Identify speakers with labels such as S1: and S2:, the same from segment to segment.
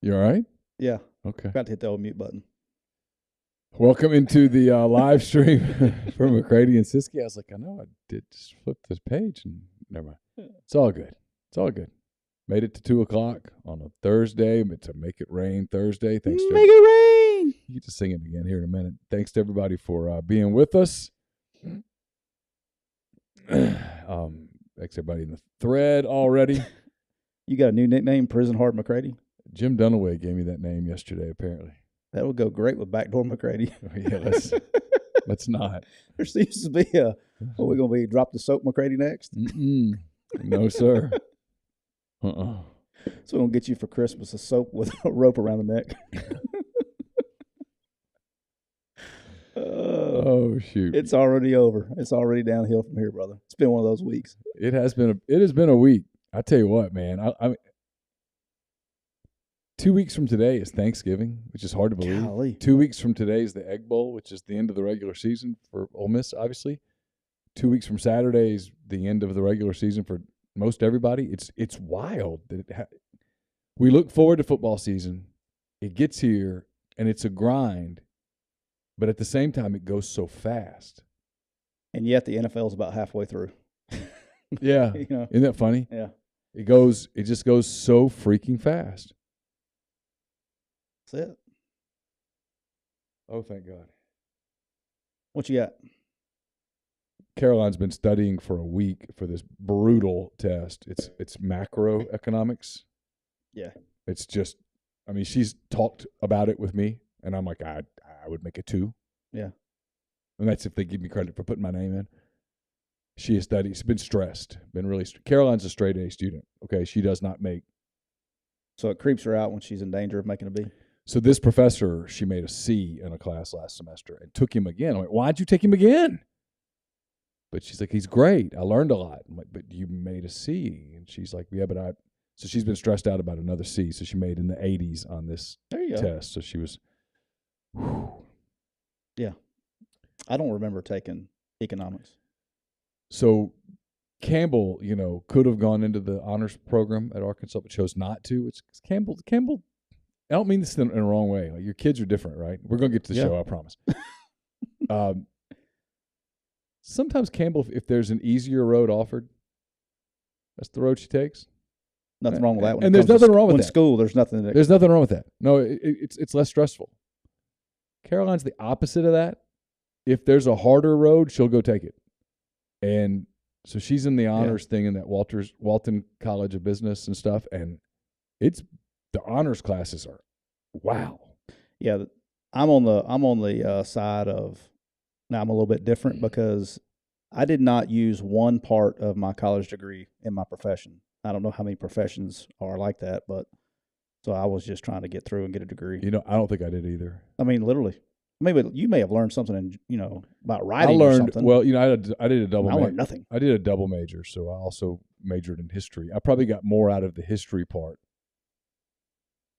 S1: You all right?
S2: Yeah.
S1: Okay.
S2: Got to hit the old mute button.
S1: Welcome into the live stream for McCready and Siskey. I was like, I know I did just flip this page and never mind. It's all good. It's all good. Made it to 2 o'clock on a Thursday, but to make it rain Thursday. Thanks to
S2: Make it rain.
S1: You get to sing it again here in a minute. Thanks to everybody for being with us. Thanks everybody in the thread already.
S2: You got a new nickname, Prison Hard McCready?
S1: Jim Dunaway gave me that name yesterday, apparently.
S2: That would go great with Backdoor McCready.
S1: Yeah, let's not.
S2: There seems to be a, what we going to be, drop the soap McCready next?
S1: No, sir.
S2: So we're going to get you for Christmas a soap with a rope around the neck.
S1: Oh, shoot.
S2: It's already over. It's already downhill from here, brother. It's been one of those weeks.
S1: It has been a week. I tell you what, man. I mean, 2 weeks from today is Thanksgiving, which is hard to believe.
S2: Golly.
S1: 2 weeks from today is the Egg Bowl, which is the end of the regular season for Ole Miss, obviously. 2 weeks from Saturday is the end of the regular season for most everybody. It's wild that we look forward to football season. It gets here, and it's a grind, but at the same time, it goes so fast.
S2: And yet the NFL is about halfway through.
S1: Yeah.
S2: You know?
S1: Isn't that funny?
S2: Yeah.
S1: It just goes so freaking fast.
S2: That's it.
S1: Oh, thank God.
S2: What you got?
S1: Caroline's been studying for a week for this brutal test. It's macroeconomics.
S2: Yeah.
S1: It's just, I mean, she's talked about it with me, and I'm like, I would make a 2.
S2: Yeah.
S1: And that's if they give me credit for putting my name in. She has studied. She's been stressed, been really Caroline's a straight A student. Okay. She does not make.
S2: So it creeps her out when she's in danger of making a B.
S1: So this professor, she made a C in a class last semester and took him again. I'm like, why'd you take him again? But she's like, he's great. I learned a lot. I'm like, but you made a C. And she's like, yeah, but so she's been stressed out about another C. So she made in the 80s on this test. So she was. Whew.
S2: Yeah. I don't remember taking economics.
S1: So Campbell, could have gone into the honors program at Arkansas, but chose not to. It's Campbell. I don't mean this in a wrong way. Like, your kids are different, right? We're going to get to the show, I promise. Sometimes Campbell, if there's an easier road offered, that's the road she takes.
S2: Nothing wrong with that.
S1: And there's nothing wrong with that.
S2: In school, there's nothing.
S1: There's nothing wrong with that. No, it's less stressful. Caroline's the opposite of that. If there's a harder road, she'll go take it. And so she's in the honors thing in that Walton College of Business and stuff, and the honors classes are wow.
S2: Yeah, I'm on the side of now. I'm a little bit different because I did not use one part of my college degree in my profession. I don't know how many professions are like that, but so I was just trying to get through and get a degree.
S1: I don't think I did either.
S2: I mean, literally. Maybe you may have learned something, about writing.
S1: I learned,
S2: or something.
S1: well, I did a double.
S2: I learned nothing.
S1: I did a double major, so I also majored in history. I probably got more out of the history part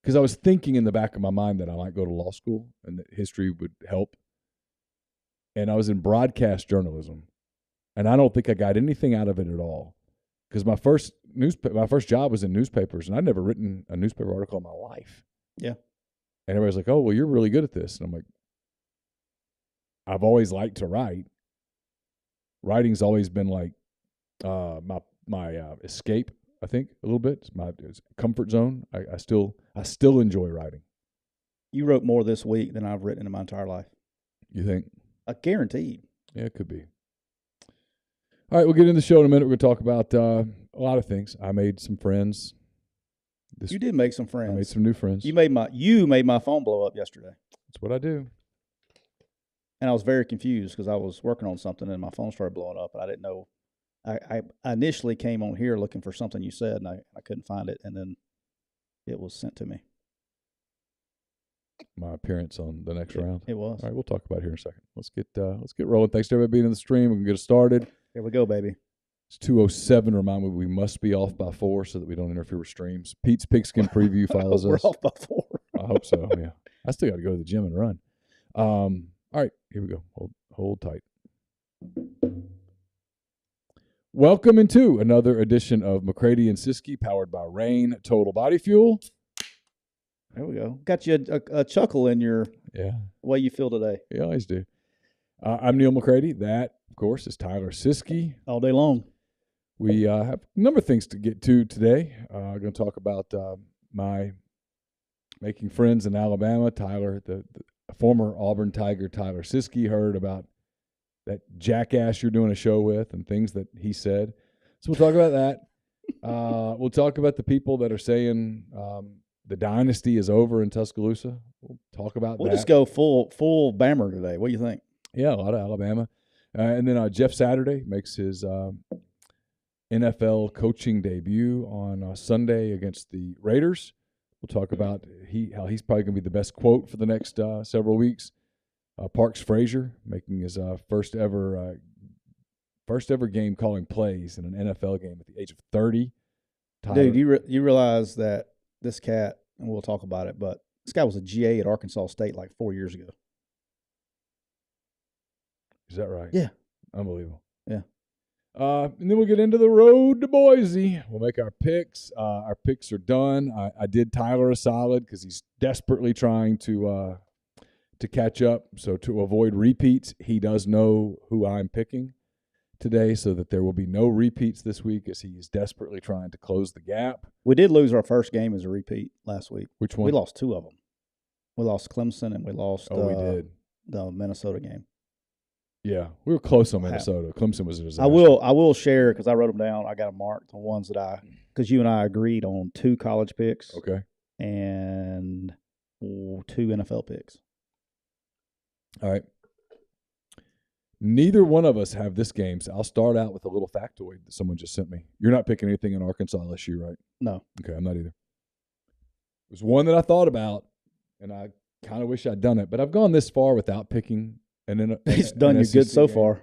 S1: because I was thinking in the back of my mind that I might go to law school and that history would help. And I was in broadcast journalism, and I don't think I got anything out of it at all because my first job was in newspapers, and I'd never written a newspaper article in my life.
S2: Yeah.
S1: And everybody's like, "Oh, well, you're really good at this," and I'm like, I've always liked to write. Writing's always been like my escape, I think, a little bit. It's my comfort zone. I still enjoy writing.
S2: You wrote more this week than I've written in my entire life.
S1: You think?
S2: Guaranteed.
S1: Yeah, it could be. All right, we'll get into the show in a minute. We're going to talk about a lot of things. I made some friends.
S2: You did make some friends.
S1: I made some new friends.
S2: You made my phone blow up yesterday.
S1: That's what I do.
S2: And I was very confused because I was working on something and my phone started blowing up and I didn't know. I initially came on here looking for something you said and I couldn't find it, and then it was sent to me.
S1: My appearance on the next round.
S2: It was.
S1: All right, we'll talk about it here in a second. Let's get rolling. Thanks to everybody being in the stream. We can get it started.
S2: Here we go, baby.
S1: It's 2:07. Remind me we must be off by 4 so that we don't interfere with streams. Pete's Pigskin Preview follows us.
S2: We're off by 4.
S1: I hope so. Yeah, I still got to go to the gym and run. All right, here we go. Hold tight. Welcome into another edition of McCready and Siskey, powered by Rain Total Body Fuel.
S2: There we go. Got you a chuckle in your way you feel today.
S1: Yeah, I always do. I'm Neal McCready. That, of course, is Tyler Siskey.
S2: All day long.
S1: We have a number of things to get to today. I'm going to talk about my making friends in Alabama. Tyler, the former Auburn Tiger, Tyler Siskey, heard about that jackass you're doing a show with and things that he said. So we'll talk about that. We'll talk about the people that are saying the dynasty is over in Tuscaloosa. We'll talk about that.
S2: We'll just go full Bammer today. What do you think?
S1: Yeah, a lot of Alabama. And then Jeff Saturday makes his NFL coaching debut on Sunday against the Raiders. We'll talk about how he's probably going to be the best quote for the next several weeks. Parks Frazier making his first ever game calling plays in an NFL game at the age of 30.
S2: Tyler. Dude, you realize that this cat, and we'll talk about it, but this guy was a GA at Arkansas State like 4 years ago.
S1: Is that right?
S2: Yeah.
S1: Unbelievable.
S2: Yeah.
S1: And then we'll get into the road to Boise. We'll make our picks. Our picks are done. I did Tyler a solid because he's desperately trying to catch up. So to avoid repeats, he does know who I'm picking today so that there will be no repeats this week as he is desperately trying to close the gap.
S2: We did lose our first game as a repeat last week.
S1: Which one?
S2: We lost two of them. We lost Clemson and we lost
S1: we did.
S2: The Minnesota game.
S1: Yeah, we were close on Minnesota. Clemson was a disaster.
S2: I will share because I wrote them down. I got them marked, the ones that because you and I agreed on 2 college picks.
S1: Okay.
S2: And 2 NFL picks.
S1: All right. Neither one of us have this game, so I'll start out with a little factoid that someone just sent me. You're not picking anything in Arkansas LSU, right?
S2: No.
S1: Okay, I'm not either. It was one that I thought about, and I kind of wish I'd done it, but I've gone this far without picking. And then
S2: he's done you good so far. I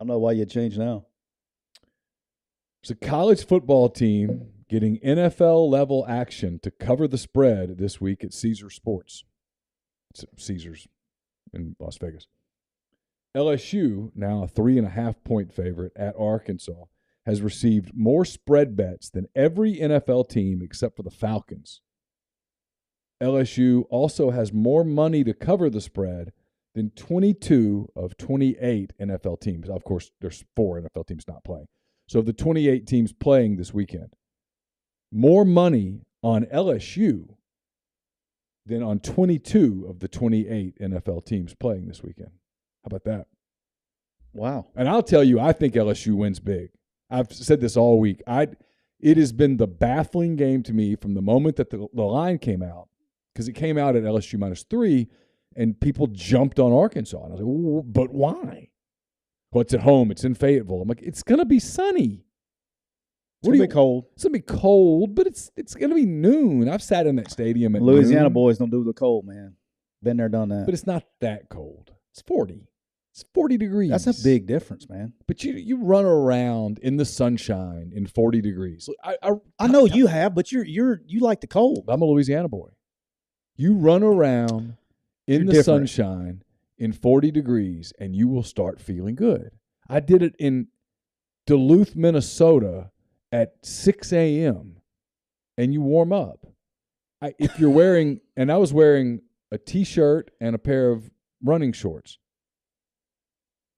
S2: don't know why you change now.
S1: There's a college football team getting NFL level action to cover the spread this week at Caesar Sports. It's Caesars in Las Vegas. LSU, now a 3.5-point favorite at Arkansas, has received more spread bets than every NFL team except for the Falcons. LSU also has more money to cover the spread than 22 of 28 NFL teams. Of course, there's 4 NFL teams not playing. So of the 28 teams playing this weekend, more money on LSU than on 22 of the 28 NFL teams playing this weekend. How about that?
S2: Wow.
S1: And I'll tell you, I think LSU wins big. I've said this all week. It has been the baffling game to me from the moment that the line came out, because it came out at LSU -3, and people jumped on Arkansas. And I was like, but why? Well, it's at home. It's in Fayetteville. I'm like, it's going to be sunny.
S2: It's going to be cold.
S1: It's going to be cold, but it's going to be noon. I've sat in that stadium at
S2: Louisiana
S1: noon.
S2: boys don't do the cold, man. Been there, done that.
S1: But it's not that cold. It's 40. It's 40 degrees.
S2: That's a big difference, man.
S1: But you run around in the sunshine in 40 degrees.
S2: I know you have, but you like the cold.
S1: I'm a Louisiana boy. You run around in the sunshine in 40 degrees, and you will start feeling good. I did it in Duluth, Minnesota at 6 a.m., and you warm up. If you're wearing – and I was wearing a T-shirt and a pair of running shorts,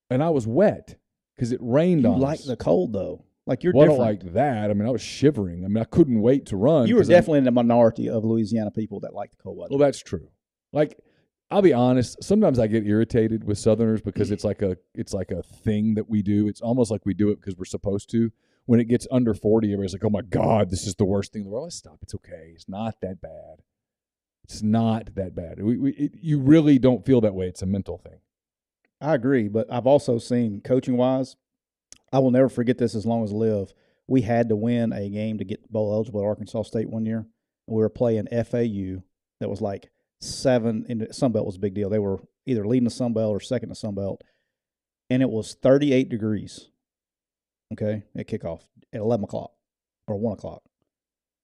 S1: and I was wet because it rained on us.
S2: You like the cold, though. Like you're
S1: different.
S2: I don't
S1: like that. I mean, I was shivering. I mean, I couldn't wait to run.
S2: You were definitely in the minority of Louisiana people that like the cold weather.
S1: Well, that's true. Like, I'll be honest. Sometimes I get irritated with Southerners because it's like a thing that we do. It's almost like we do it because we're supposed to. When it gets under 40, everybody's like, "Oh my God, this is the worst thing in the world." Let's stop. It's okay. It's not that bad. It's not that bad. You really don't feel that way. It's a mental thing.
S2: I agree, but I've also seen coaching-wise, I will never forget this as long as I live. We had to win a game to get bowl eligible at Arkansas State one year. We were playing FAU that was like 7 in the Sun Belt was a big deal. They were either leading the Sun Belt or second to Sun Belt, and it was 38 degrees. Okay, at kickoff at 11 o'clock or 1 o'clock.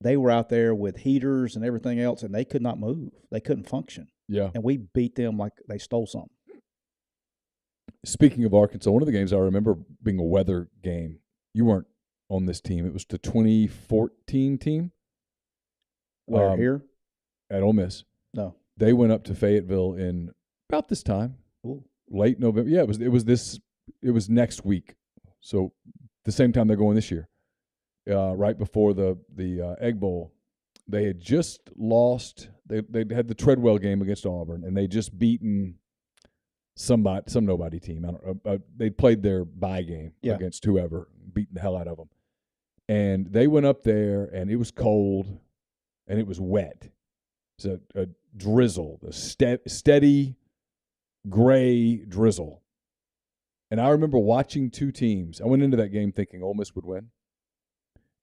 S2: They were out there with heaters and everything else, and they could not move. They couldn't function.
S1: Yeah,
S2: and we beat them like they stole something.
S1: Speaking of Arkansas, one of the games I remember being a weather game. You weren't on this team. It was the 2014 team.
S2: Where, here?
S1: At Ole Miss.
S2: No.
S1: They went up to Fayetteville in about this time,
S2: Ooh.
S1: late November. Yeah, it was next week. So the same time they're going this year, right before the Egg Bowl. They had just lost. They had the Treadwell game against Auburn, and they just beaten some nobody team. I don't know. They played their bye game against whoever, beating the hell out of them. And they went up there, and it was cold, and it was wet. It was a drizzle, a steady gray drizzle. And I remember watching two teams. I went into that game thinking Ole Miss would win.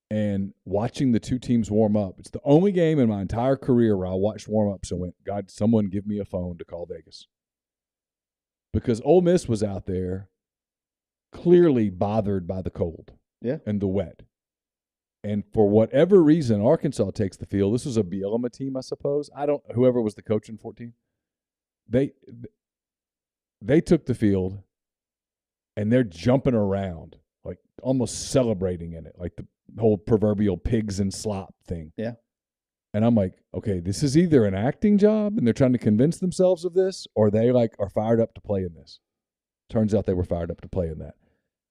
S1: And watching the two teams warm up. It's the only game in my entire career where I watched warm-ups and went, God, someone give me a phone to call Vegas. Because Ole Miss was out there clearly bothered by the cold and the wet. And for whatever reason, Arkansas takes the field. This was a Bielema team, I suppose. Whoever was the coach in 14. They took the field, and they're jumping around, like almost celebrating in it, like the whole proverbial pigs and slop thing.
S2: Yeah.
S1: And I'm like, okay, this is either an acting job and they're trying to convince themselves of this, or they are fired up to play in this. Turns out they were fired up to play in that.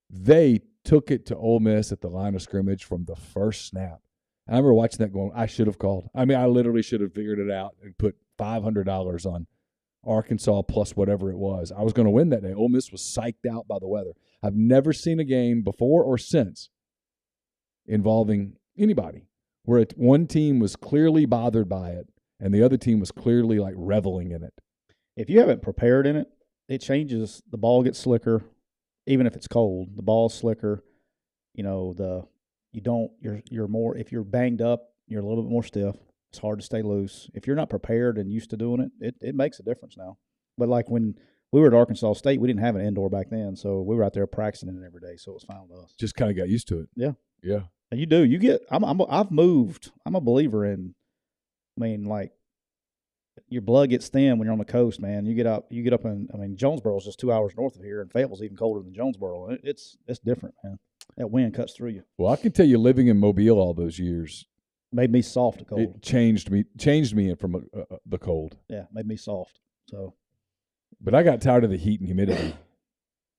S1: They took it to Ole Miss at the line of scrimmage from the first snap. I remember watching that going, I should have called. I mean, I literally should have figured it out and put $500 on Arkansas plus whatever it was. I was going to win that day. Ole Miss was psyched out by the weather. I've never seen a game before or since involving anybody where one team was clearly bothered by it and the other team was clearly like reveling in it. If
S2: you haven't prepared in it, it changes. The ball gets slicker, even if it's cold. The ball's slicker. You're more. If you're banged up, you're a little bit more stiff. It's hard to stay loose. If you're not prepared and used to doing it, it makes a difference now. But like when we were at Arkansas State, we didn't have an indoor back then, so we were out there practicing it every day, so it was fine with us.
S1: Just kind of got used to it.
S2: Yeah.
S1: Yeah.
S2: And you do. You get. I've moved. I'm a believer in. I mean, like, your blood gets thin when you're on the coast, man. You get up. Jonesboro is just 2 hours north of here, and Fayetteville's even colder than Jonesboro. It's different, man. That wind cuts through you.
S1: Well, I can tell you, living in Mobile all those years
S2: made me soft to cold.
S1: It changed me from the cold.
S2: Yeah, made me soft. So,
S1: but I got tired of the heat and humidity.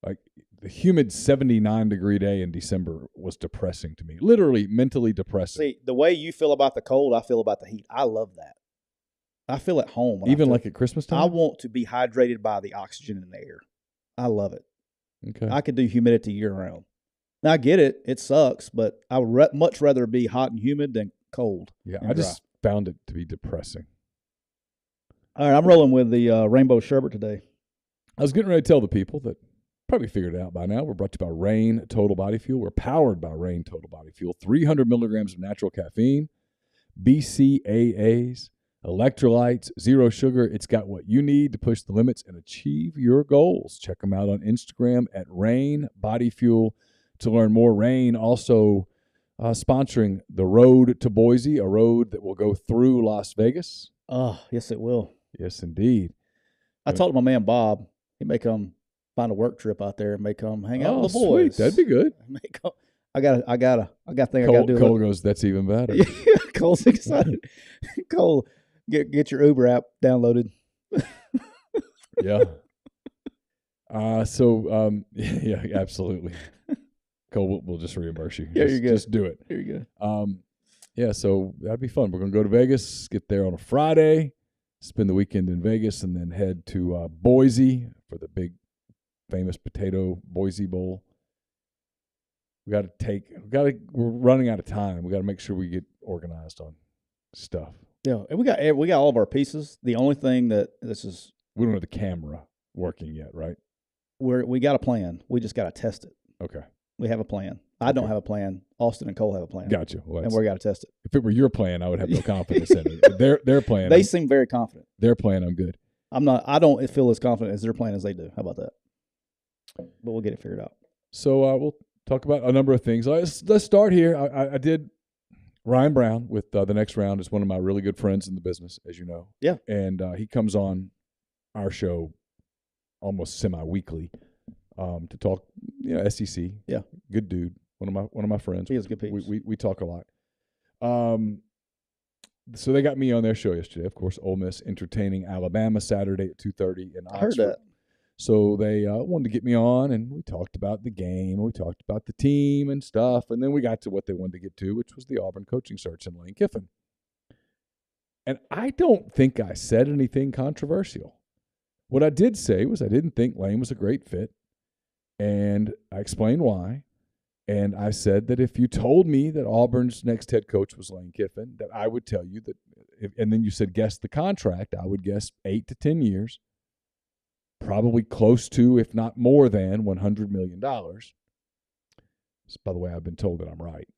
S1: Like, the humid 79-degree day in December was depressing to me. Literally, mentally depressing.
S2: See, the way you feel about the cold, I feel about the heat. I love that. I feel at home.
S1: Even like at Christmas time?
S2: I want to be hydrated by the oxygen in the air. I love it.
S1: Okay.
S2: I could do humidity year-round. Now, I get it. It sucks, but I would much rather be hot and humid than cold.
S1: Yeah, I just found it to be depressing.
S2: All right, I'm rolling with the rainbow sherbet today.
S1: I was getting ready to tell the people that probably figured it out by now. We're brought to you by Reign Total Body Fuel. We're powered by Reign Total Body Fuel. 300 milligrams of natural caffeine, BCAAs, electrolytes, zero sugar. It's got what you need to push the limits and achieve your goals. Check them out on Instagram at Reign Body Fuel to learn more. Reign also sponsoring the Road to Boise, a road that will go through Las Vegas.
S2: Oh, yes, it will.
S1: Yes, indeed.
S2: I talked to my man Bob. He may come find a work trip out there and may come hang out with the boys.
S1: Sweet. That'd be good.
S2: I got thing I got to do.
S1: Cole goes, that's even better.
S2: Cole's excited. Cole, get your Uber app downloaded.
S1: Yeah. Yeah, absolutely. Cole, we'll just reimburse you.
S2: Yeah, you're good.
S1: Just do it.
S2: Here you go.
S1: Yeah, so that'd be fun. We're going to go to Vegas, get there on a Friday, spend the weekend in Vegas, and then head to Boise for the big famous potato Boise Bowl. We're running out of time. We got to make sure we get organized on stuff.
S2: Yeah, and we got all of our pieces. The only thing we
S1: don't have the camera working yet, right?
S2: We got a plan. We just got to test it.
S1: Okay.
S2: We have a plan. I don't have a plan. Austin and Cole have a plan.
S1: Gotcha. Well,
S2: and we got to test it.
S1: If it were your plan, I would have no confidence in it. Their plan.
S2: They seem very confident.
S1: Their plan, I'm good.
S2: I'm not. I don't feel as confident as their plan as they do. How about that? But we'll get it figured out.
S1: So we'll talk about a number of things. Let's start here. I did Ryan Brown with The Next Round. Is one of my really good friends in the business, as you know.
S2: Yeah.
S1: And he comes on our show almost semi-weekly to talk, SEC.
S2: Yeah.
S1: Good dude. One of my friends.
S2: He has good peeps.
S1: We talk a lot. so they got me on their show yesterday. Of course, Ole Miss entertaining Alabama Saturday at 2:30 in Oxford.
S2: I heard that.
S1: So they wanted to get me on, and we talked about the game, and we talked about the team and stuff, and then we got to what they wanted to get to, which was the Auburn coaching search and Lane Kiffin. And I don't think I said anything controversial. What I did say was I didn't think Lane was a great fit, and I explained why. And I said that if you told me that Auburn's next head coach was Lane Kiffin, that I would tell you that, and then you said guess the contract, I would guess 8 to 10 years, probably close to, if not more than, $100 million. By the way, I've been told that I'm right.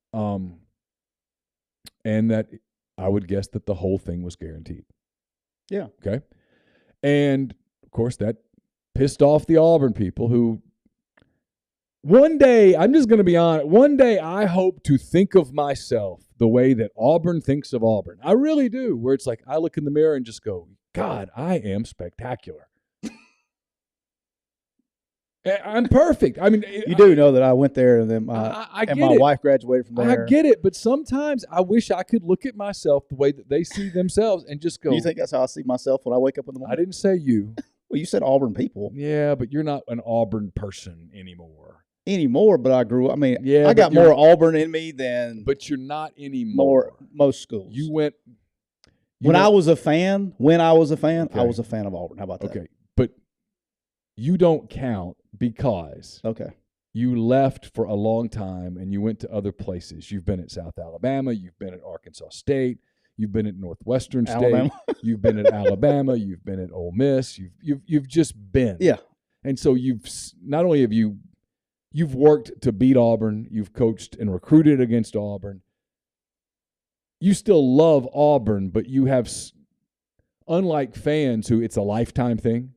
S1: And that I would guess that the whole thing was guaranteed.
S2: Yeah.
S1: Okay. And, of course, that pissed off the Auburn people who, one day, I'm just going to be honest, one day I hope to think of myself the way that Auburn thinks of Auburn. I really do, where it's like I look in the mirror and just go, God, I am spectacular. I'm perfect. I mean,
S2: you do know that I went there, and then my wife graduated from there.
S1: I get it, but sometimes I wish I could look at myself the way that they see themselves and just go.
S2: Do you think that's how I see myself when I wake up in the morning?
S1: I didn't say you.
S2: Well, you said Auburn people.
S1: Yeah, but you're not an Auburn person anymore.
S2: But I grew up. I mean,
S1: yeah,
S2: I got more Auburn in me than.
S1: But you're not anymore.
S2: Most schools.
S1: You went.
S2: When I was a fan, okay. I was a fan of Auburn. How about that?
S1: Okay, but you don't count because you left for a long time and you went to other places. You've been at South Alabama. You've been at Arkansas State. You've been at Northwestern State. You've been at Alabama. You've been at Ole Miss. You've just been.
S2: Yeah.
S1: And so not only have you've worked to beat Auburn, you've coached and recruited against Auburn. You still love Auburn, but you have, unlike fans who it's a lifetime thing.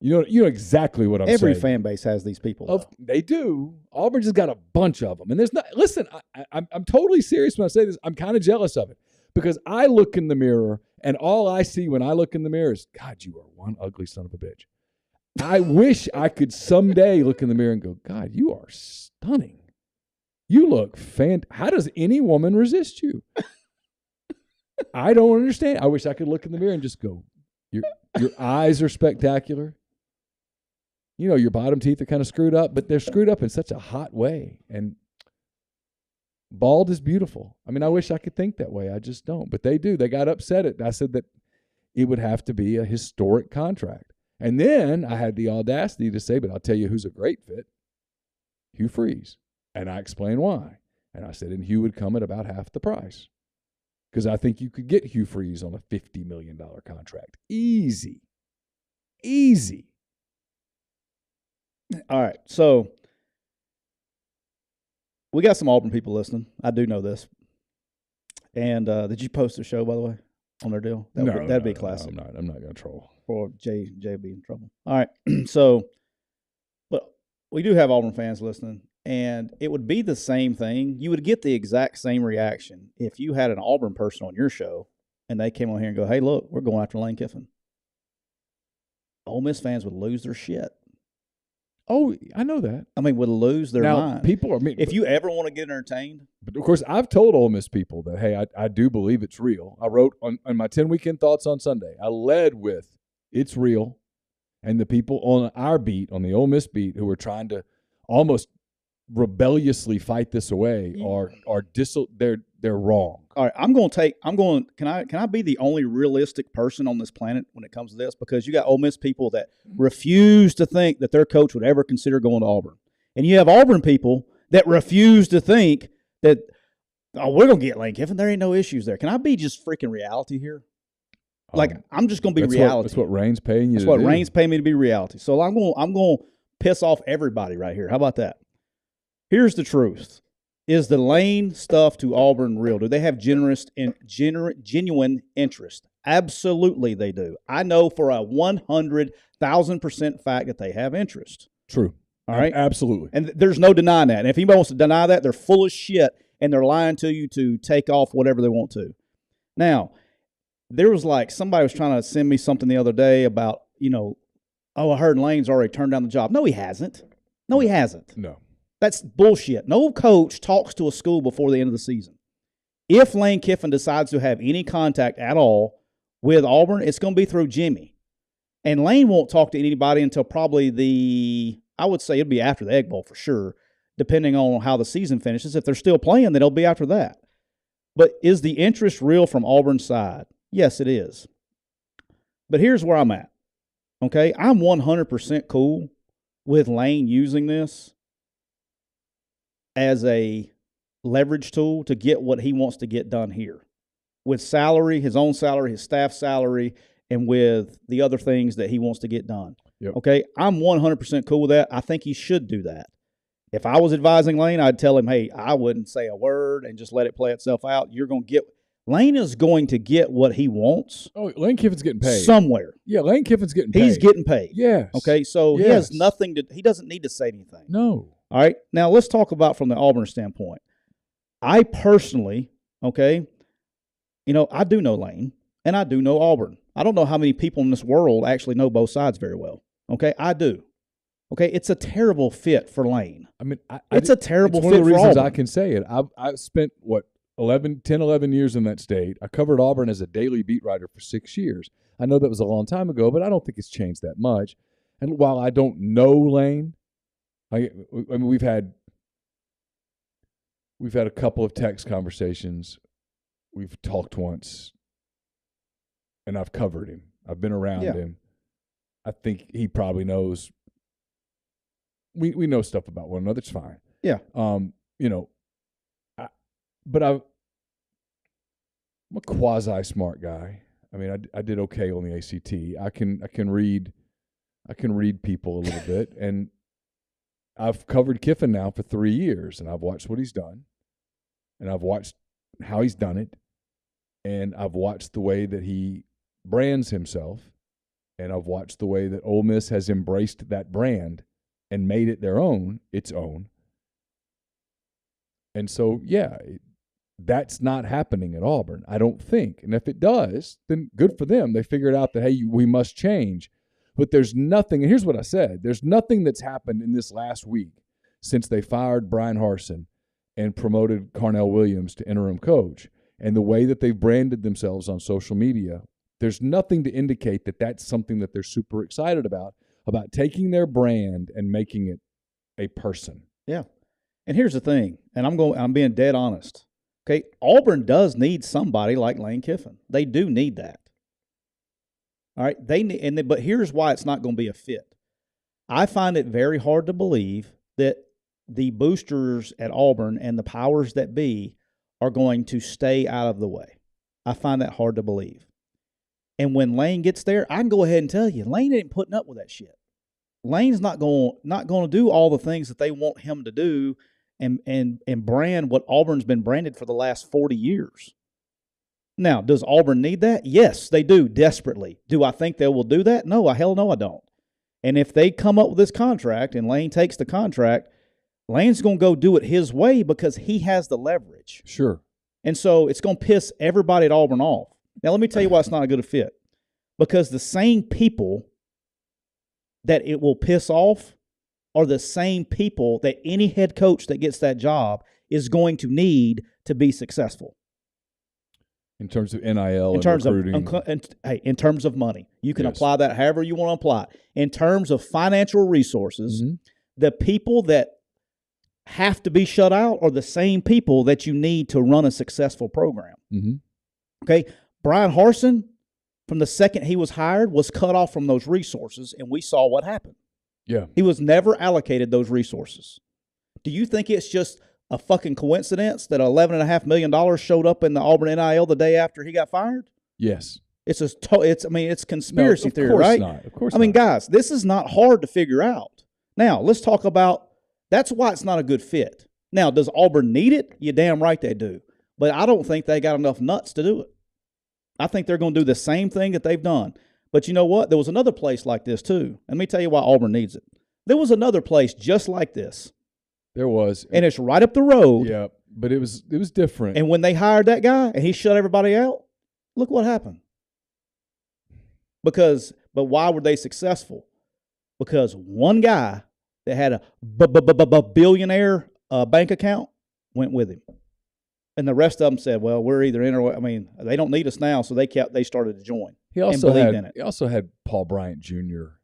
S1: You know exactly what I'm saying.
S2: Every fan base has these people.
S1: They do. Auburn just got a bunch of them. And there's not. Listen, I'm totally serious when I say this. I'm kind of jealous of it because I look in the mirror and all I see when I look in the mirror is, God, you are one ugly son of a bitch. I wish I could someday look in the mirror and go, God, you are stunning. You look How does any woman resist you? I don't understand. I wish I could look in the mirror and just go, your eyes are spectacular. You know, your bottom teeth are kind of screwed up, but they're screwed up in such a hot way. And bald is beautiful. I mean, I wish I could think that way. I just don't. But they do. They got upset. I said that it would have to be a historic contract. And then I had the audacity to say, but I'll tell you who's a great fit. Hugh Freeze. And I explained why. And I said, and Hugh would come at about half the price. Because I think you could get Hugh Freeze on a $50 million contract. Easy.
S2: All right, so we got some Auburn people listening. I do know this. And did you post the show, by the way, on their deal? That'd be classic.
S1: No, I'm not going to troll.
S2: Or Jay be in trouble. All right, so, but we do have Auburn fans listening, and it would be the same thing. You would get the exact same reaction if you had an Auburn person on your show, and they came on here and go, hey, look, we're going after Lane Kiffin. Ole Miss fans would lose their shit.
S1: Oh, I know that.
S2: I mean, would lose their mind.
S1: People are.
S2: If you ever want to get entertained.
S1: But, of course, I've told Ole Miss people that, hey, I do believe it's real. I wrote on my 10 weekend thoughts on Sunday, I led with it's real. And the people on our beat, on the Ole Miss beat, who are trying to almost rebelliously fight this away they're wrong.
S2: All right, can I be the only realistic person on this planet when it comes to this? Because you got Ole Miss people that refuse to think that their coach would ever consider going to Auburn. And you have Auburn people that refuse to think that, we're going to get Lane Kiffin. There ain't no issues there. Can I be just freaking reality here? I'm just going to be reality.
S1: That's what Rain's paying you
S2: That's what Rain's paying me to be reality. So I'm going to piss off everybody right here. How about that? Here's the truth. Is the Lane stuff to Auburn real? Do they have genuine interest? Absolutely they do. I know for a 100,000% fact that they have interest.
S1: True.
S2: All right?
S1: Absolutely.
S2: And there's no denying that. And if anybody wants to deny that, they're full of shit and they're lying to you to take off whatever they want to. Now, there was somebody was trying to send me something the other day about, I heard Lane's already turned down the job. No, he hasn't.
S1: No.
S2: That's bullshit. No coach talks to a school before the end of the season. if Lane Kiffin decides to have any contact at all with Auburn, it's going to be through Jimmy. And Lane won't talk to anybody until probably I would say it'll be after the Egg Bowl for sure, depending on how the season finishes. If they're still playing, then it'll be after that. But is the interest real from Auburn's side? Yes, it is. But here's where I'm at. Okay, I'm 100% cool with Lane using this as a leverage tool to get what he wants to get done here. With salary, his own salary, his staff salary, and with the other things that he wants to get done.
S1: Yep.
S2: Okay, I'm 100% cool with that. I think he should do that. If I was advising Lane, I'd tell him, hey, I wouldn't say a word and just let it play itself out. Lane is going to get what he wants.
S1: Oh, Lane Kiffin's getting paid.
S2: Somewhere.
S1: Yeah, Lane Kiffin's getting paid.
S2: He's getting paid.
S1: Yes.
S2: Okay, so he has nothing he doesn't need to say anything.
S1: No.
S2: All right, now let's talk about from the Auburn standpoint. I personally, okay, I do know Lane and I do know Auburn. I don't know how many people in this world actually know both sides very well. Okay, I do. Okay, it's a terrible fit for Lane.
S1: I mean,
S2: it's a terrible fit for Auburn.
S1: One of the reasons I can say it. I spent, 10, 11 years in that state. I covered Auburn as a daily beat writer for 6 years. I know that was a long time ago, but I don't think it's changed that much. And while I don't know Lane, I mean, we've had a couple of text conversations. We've talked once, and I've covered him. I've been around him. I think he probably knows. We know stuff about one another. It's fine.
S2: Yeah.
S1: But I'm a quasi smart guy. I mean, I did okay on the ACT. I can read people a little bit, and I've covered Kiffin now for 3 years, and I've watched what he's done, and I've watched how he's done it, and I've watched the way that he brands himself, and I've watched the way that Ole Miss has embraced that brand and made it its own. And so, that's not happening at Auburn, I don't think. And if it does, then good for them. They figured out that, hey, we must change. But there's nothing, and here's what I said, there's nothing that's happened in this last week since they fired Brian Harsin and promoted Carnell Williams to interim coach. And the way that they've branded themselves on social media, there's nothing to indicate that that's something that they're super excited about taking their brand and making it a person.
S2: Yeah. And here's the thing, and I'm being dead honest. Okay, Auburn does need somebody like Lane Kiffin. They do need that. All right, but here's why it's not going to be a fit. I find it very hard to believe that the boosters at Auburn and the powers that be are going to stay out of the way. I find that hard to believe. And when Lane gets there, I can go ahead and tell you, Lane ain't putting up with that shit. Lane's not going to do all the things that they want him to do and brand what Auburn's been branded for the last 40 years. Now, does Auburn need that? Yes, they do, desperately. Do I think they will do that? No, hell no, I don't. And if they come up with this contract and Lane takes the contract, Lane's going to go do it his way because he has the leverage.
S1: Sure.
S2: And so it's going to piss everybody at Auburn off. Now, let me tell you why it's not a good fit. Because the same people that it will piss off are the same people that any head coach that gets that job is going to need to be successful.
S1: In terms of NIL
S2: in terms
S1: recruiting.
S2: In terms of money. You can apply that however you want to apply it. In terms of financial resources, the people that have to be shut out are the same people that you need to run a successful program. Okay? Brian Harsin, from the second he was hired, was cut off from those resources, and we saw what happened.
S1: Yeah.
S2: He was never allocated those resources. Do you think it's just a fucking coincidence that $11.5 million showed up in the Auburn NIL the day after he got fired?
S1: Yes.
S2: It's conspiracy theory, right?
S1: Of course
S2: not. I mean, guys, this is not hard to figure out. Now, let's talk about that's why it's not a good fit. Now, does Auburn need it? You damn right they do. But I don't think they got enough nuts to do it. I think they're going to do the same thing that they've done. But you know what? There was another place like this too. Let me tell you why Auburn needs it. There was another place just like this.
S1: There was.
S2: And it's right up the road.
S1: Yeah, but it was different.
S2: And when they hired that guy and he shut everybody out, look what happened. But why were they successful? Because one guy that had a billionaire bank account went with him. And the rest of them said, "Well, we're either in or I mean, they don't need us now," so they started to join.
S1: He also had Paul Bryant Jr.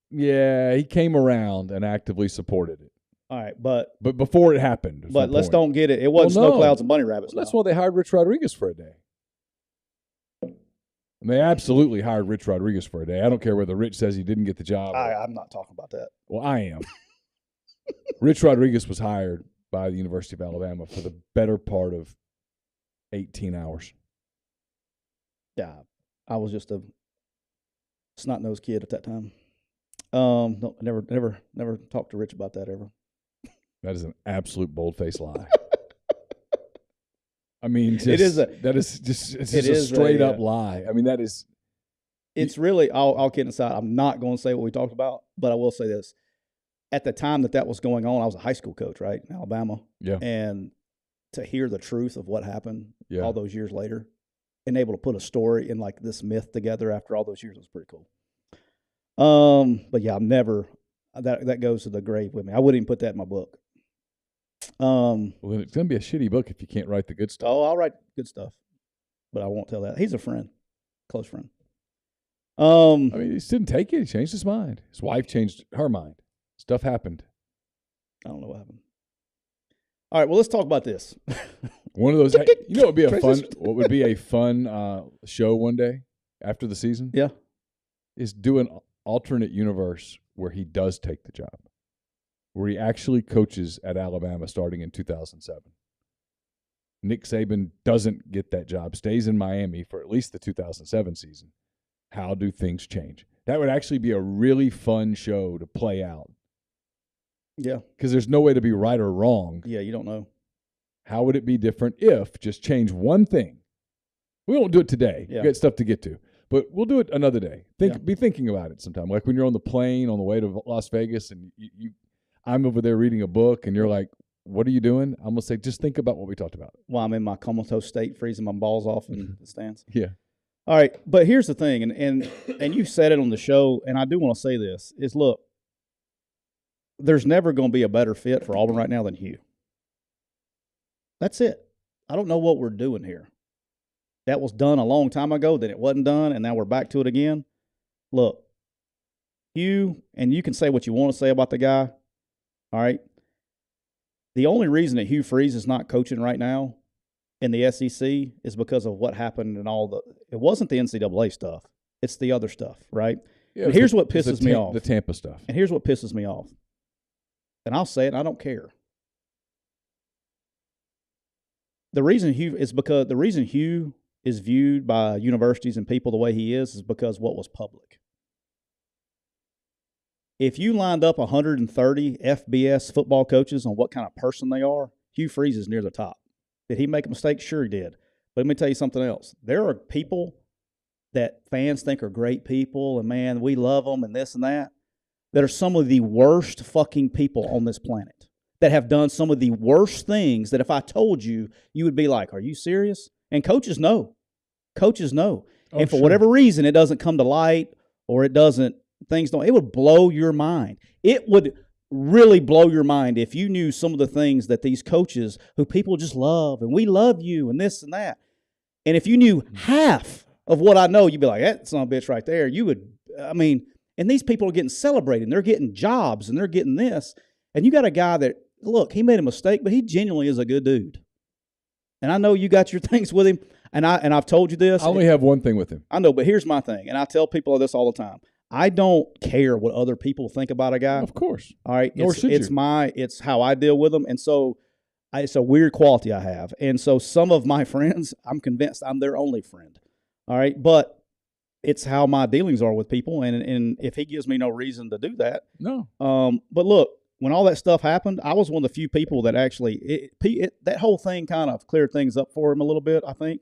S1: He came around and actively supported it.
S2: All right, but
S1: before it happened.
S2: But let's don't get it. It wasn't snow clouds and bunny rabbits.
S1: Well, that's why they hired Rich Rodriguez for a day. And they absolutely hired Rich Rodriguez for a day. I don't care whether Rich says he didn't get the job.
S2: I'm not talking about that.
S1: Well, I am. Rich Rodriguez was hired by the University of Alabama for the better part of 18 hours.
S2: Yeah, I was just a snot-nosed kid at that time. No, never talked to Rich about that ever.
S1: That is an absolute bold-faced lie. I mean,
S2: it is
S1: a straight-up lie. I mean, that is.
S2: It's really all kidding aside. I'm not going to say what we talked about, but I will say this: at the time that was going on, I was a high school coach, right, in Alabama.
S1: Yeah.
S2: And to hear the truth of what happened all those years later, and able to put a story and like this myth together after all those years was pretty cool. But yeah, I'm never that goes to the grave with me. I wouldn't even put that in my book.
S1: Well, then it's gonna be a shitty book if you can't write the good stuff.
S2: Oh, I'll write good stuff, but I won't tell that. He's a friend, close friend. I
S1: mean, he just didn't take it. He changed his mind. His wife changed her mind. Stuff happened.
S2: I don't know what happened. All right, well, let's talk about this.
S1: One of those, what would be a fun show one day after the season?
S2: Yeah,
S1: is do an alternate universe where he does take the job, where he actually coaches at Alabama starting in 2007. Nick Saban doesn't get that job, stays in Miami for at least the 2007 season. How do things change? That would actually be a really fun show to play out.
S2: Yeah.
S1: Because there's no way to be right or wrong.
S2: Yeah, you don't know.
S1: How would it be different if just change one thing? We won't do it today.
S2: Yeah.
S1: We've got stuff to get to. But we'll do it another day. Be thinking about it sometime. Like when you're on the plane on the way to Las Vegas and I'm over there reading a book and you're like, what are you doing? I'm going to say, just think about what we talked about.
S2: Well, I'm in my comatose state, freezing my balls off in the stands.
S1: Yeah.
S2: All right. But here's the thing, and you said it on the show, and I do want to say this, is look, there's never going to be a better fit for Auburn right now than Hugh. That's it. I don't know what we're doing here. That was done a long time ago, then it wasn't done, and now we're back to it again. Look, Hugh, and you can say what you want to say about the guy, all right? The only reason that Hugh Freeze is not coaching right now in the SEC is because of what happened and it wasn't the NCAA stuff. It's the other stuff, right?
S1: Yeah,
S2: but here's what pisses me off.
S1: The Tampa stuff.
S2: And here's what pisses me off. And I'll say it, I don't care. The reason Hugh is viewed by universities and people the way he is because what was public. If you lined up 130 FBS football coaches on what kind of person they are, Hugh Freeze is near the top. Did he make a mistake? Sure he did. But let me tell you something else. There are people that fans think are great people, and man, we love them and this and that are some of the worst fucking people on this planet that have done some of the worst things that if I told you, you would be like, are you serious? And coaches know. Coaches know.
S1: Oh,
S2: and for whatever reason, it doesn't come to light or it would blow your mind. It would really blow your mind if you knew some of the things that these coaches who people just love and we love you and this and that. And if you knew half of what I know, you'd be like, that son of a bitch right there. And these people are getting celebrated and they're getting jobs and they're getting this. And you got a guy that, look, he made a mistake, but he genuinely is a good dude. And I know you got your things with him. And I've told you this.
S1: I only have one thing with him.
S2: I know, but here's my thing. And I tell people this all the time. I don't care what other people think about a guy.
S1: Of course.
S2: All right.
S1: Nor should you.
S2: It's how I deal with them. And so it's a weird quality I have. And so some of my friends, I'm convinced I'm their only friend. All right. But it's how my dealings are with people. And if he gives me no reason to do that.
S1: No.
S2: But look, when all that stuff happened, I was one of the few people that actually, that whole thing kind of cleared things up for him a little bit, I think.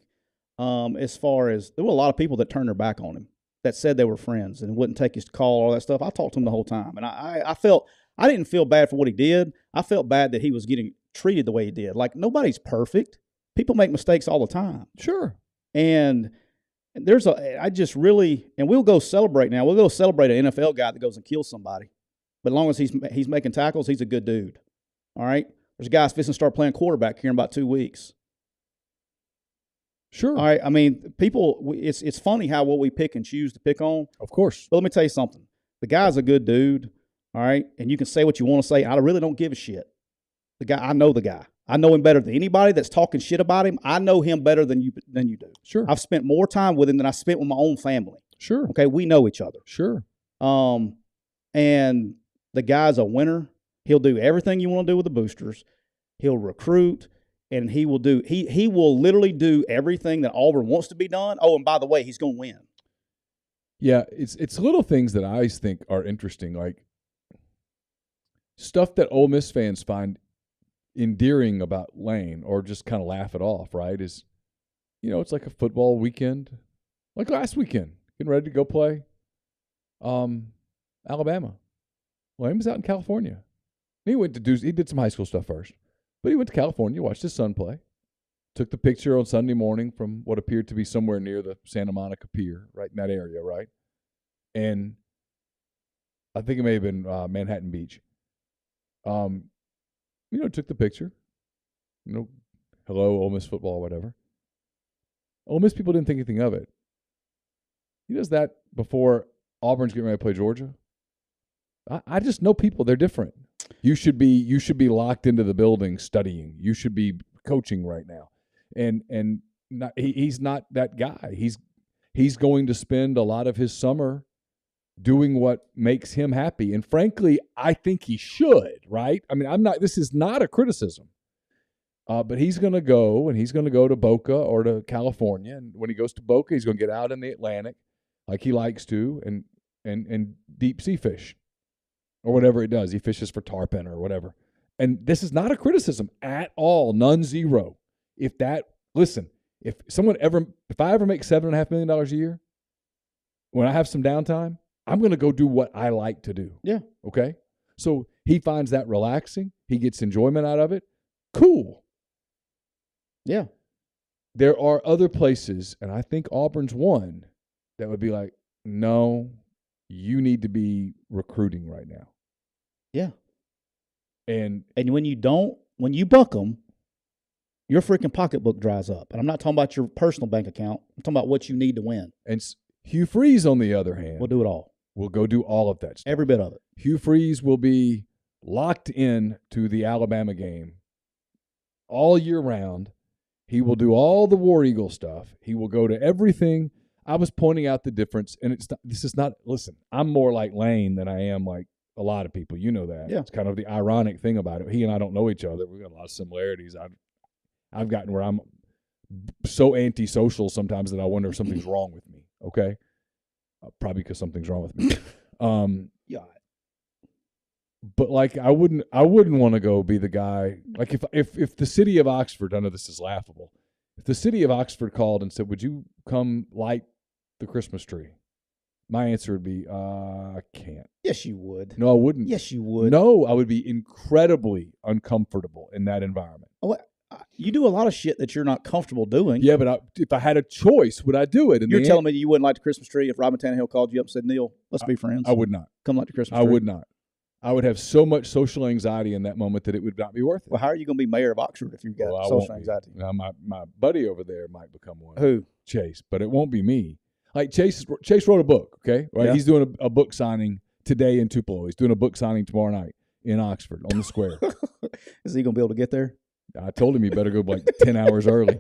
S2: As far as, there were a lot of people that turned their back on him, that said they were friends and wouldn't take his call, all that stuff. I talked to him the whole time. And I didn't feel bad for what he did. I felt bad that he was getting treated the way he did. Like, nobody's perfect. People make mistakes all the time.
S1: Sure.
S2: And we'll go celebrate now. We'll go celebrate an NFL guy that goes and kills somebody. But as long as he's making tackles, he's a good dude. All right? There's guys fixing to start playing quarterback here in about 2 weeks.
S1: Sure.
S2: All right. I mean, people, it's funny how what we pick and choose to pick on.
S1: Of course.
S2: But let me tell you something. The guy's a good dude, all right? And you can say what you want to say. I really don't give a shit. The guy, I know the guy. I know him better than anybody that's talking shit about him. I know him better than you do.
S1: Sure.
S2: I've spent more time with him than I spent with my own family.
S1: Sure.
S2: Okay, we know each other.
S1: Sure.
S2: And the guy's a winner. He'll do everything you want to do with the boosters. He'll recruit, and he will literally do everything that Auburn wants to be done. Oh, and by the way, he's going to win.
S1: Yeah, it's little things that I always think are interesting, like stuff that Ole Miss fans find endearing about Lane or just kind of laugh it off, right? Is, it's like a football weekend, like last weekend, getting ready to go play Alabama. Lane was out in California. He did some high school stuff first, but he went to California, watched his son play, took the picture on Sunday morning from what appeared to be somewhere near the Santa Monica Pier, right in that area, right? And I think it may have been Manhattan Beach. Took the picture. Hello, Ole Miss football, whatever. Ole Miss people didn't think anything of it. He does that before Auburn's getting ready to play Georgia. I just know people; they're different. You should be locked into the building studying. You should be coaching right now, and he's not that guy. He's going to spend a lot of his summer doing what makes him happy. And frankly, I think he should, right? I mean, this is not a criticism. But he's going to go, and he's going to go to Boca or to California. And when he goes to Boca, he's going to get out in the Atlantic like he likes to and deep sea fish or whatever he does. He fishes for tarpon or whatever. And this is not a criticism at all, none, zero. If I ever make $7.5 million a year, when I have some downtime, I'm going to go do what I like to do.
S2: Yeah.
S1: Okay? So he finds that relaxing. He gets enjoyment out of it. Cool.
S2: Yeah.
S1: There are other places, and I think Auburn's one, that would be like, no, you need to be recruiting right now.
S2: Yeah.
S1: And
S2: when you buck them, your freaking pocketbook dries up. And I'm not talking about your personal bank account. I'm talking about what you need to win.
S1: And Hugh Freeze, on the other hand,
S2: we'll do it all.
S1: We'll go do all of that stuff.
S2: Every bit of it.
S1: Hugh Freeze will be locked in to the Alabama game all year round. He will do all the War Eagle stuff. He will go to everything. I was pointing out the difference, and listen, I'm more like Lane than I am like a lot of people. You know that.
S2: Yeah.
S1: It's kind of the ironic thing about it. He and I don't know each other. We've got a lot of similarities. I've gotten where I'm so antisocial sometimes that I wonder if something's wrong with me. Okay? Probably because something's wrong with me.
S2: Yeah.
S1: But like I wouldn't want to go be the guy. Like if the city of Oxford, I know this is laughable. If the city of Oxford called and said, "Would you come light the Christmas tree?" My answer would be, I can't.
S2: Yes, you would.
S1: No, I wouldn't.
S2: Yes, you would.
S1: No, I would be incredibly uncomfortable in that environment.
S2: Oh, you do a lot of shit that you're not comfortable doing.
S1: Yeah, but if I had a choice, would I do it? And
S2: you're telling me you wouldn't like the Christmas tree if Robin Tannehill called you up and said, "Neal, let's be friends"?
S1: I would not.
S2: Come light the Christmas tree.
S1: I would not. I would have so much social anxiety in that moment that it would not be worth it.
S2: Well, how are you going to be mayor of Oxford if you've got social anxiety?
S1: Now, my buddy over there might become one.
S2: Who?
S1: Chase, but it won't be me. Like Chase wrote a book, okay? Right? Yeah. He's doing a book signing today in Tupelo. He's doing a book signing tomorrow night in Oxford on the square.
S2: Is he going to be able to get there?
S1: I told him he better go like 10 hours early.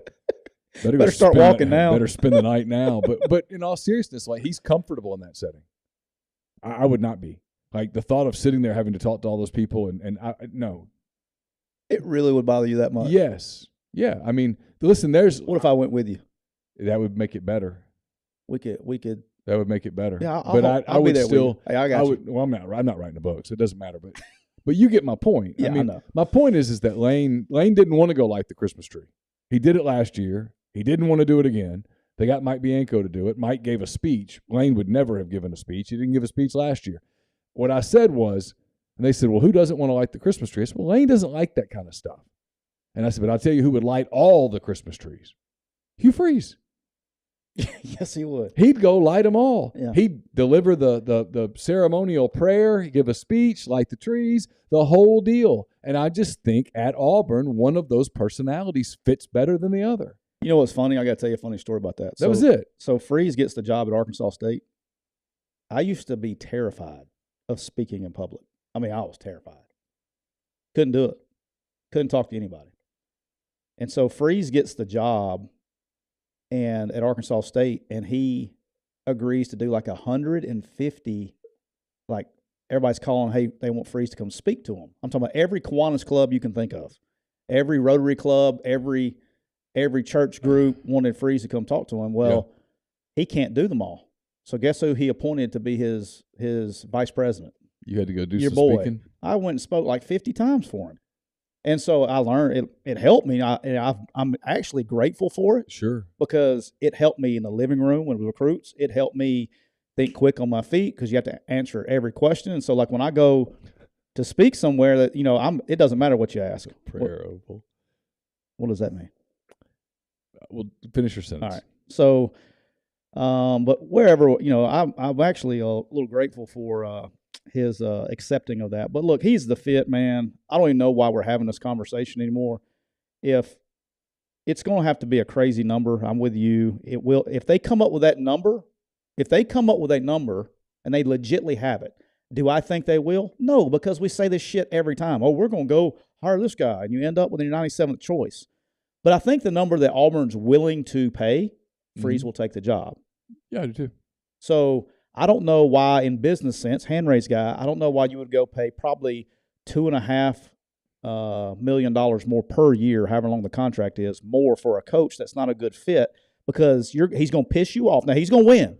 S2: Better start walking now.
S1: Better spend the night now. But in all seriousness, like he's comfortable in that setting. I would not be. Like the thought of sitting there having to talk to all those people no.
S2: It really would bother you that much?
S1: Yes. Yeah. I mean, listen,
S2: what if I went with you?
S1: That would make it better.
S2: We could.
S1: That would make it better.
S2: Yeah,
S1: I would still.
S2: Hey, I got you.
S1: Well, I'm not writing a book, so it doesn't matter. But you get my point.
S2: Yeah,
S1: I mean,
S2: I know.
S1: My point is that Lane didn't want to go light the Christmas tree. He did it last year. He didn't want to do it again. They got Mike Bianco to do it. Mike gave a speech. Lane would never have given a speech. He didn't give a speech last year. What I said was, and they said, "Well, who doesn't want to light the Christmas tree?" I said, "Well, Lane doesn't like that kind of stuff." And I said, "But I'll tell you who would light all the Christmas trees. Hugh Freeze.
S2: Yes, he would.
S1: He'd go light them all.
S2: Yeah.
S1: He'd deliver the ceremonial prayer, he'd give a speech, light the trees, the whole deal. And I just think at Auburn, one of those personalities fits better than the other.
S2: You know what's funny? I got to tell you a funny story about that.
S1: That was it.
S2: So Freeze gets the job at Arkansas State. I used to be terrified of speaking in public. I mean, I was terrified. Couldn't do it. Couldn't talk to anybody. And so Freeze gets the job and at Arkansas State, and he agrees to do like 150, like everybody's calling, hey, they want Freeze to come speak to them. I'm talking about every Kiwanis club you can think of, every Rotary club, every church group wanted Freeze to come talk to him. Well, he can't do them all. So guess who he appointed to be his vice president?
S1: You had to go do
S2: Your
S1: some
S2: boy.
S1: speaking?
S2: I went and spoke like 50 times for him. And so I learned it helped me. I'm actually grateful for it.
S1: Sure.
S2: Because it helped me in the living room with recruits. It helped me think quick on my feet because you have to answer every question. And so, like when I go to speak somewhere, that it doesn't matter what you ask.
S1: Prayer oval.
S2: What does that mean?
S1: Well, finish your sentence.
S2: All right. So, but wherever I'm actually a little grateful for his accepting of that. But look, he's the fit man. I don't even know why we're having this conversation anymore. If it's going to have to be a crazy number, I'm with you. It will. If they come up with that number, and they legitimately have it, do I think they will? No, because we say this shit every time. Oh, we're going to go hire this guy, and you end up with your 97th choice. But I think the number that Auburn's willing to pay, Freeze will take the job.
S1: Yeah, I do too.
S2: So I don't know why, in business sense, hand raised guy, I don't know why you would go pay probably $2.5 million more per year, however long the contract is, more for a coach that's not a good fit because he's going to piss you off. Now, he's going to win.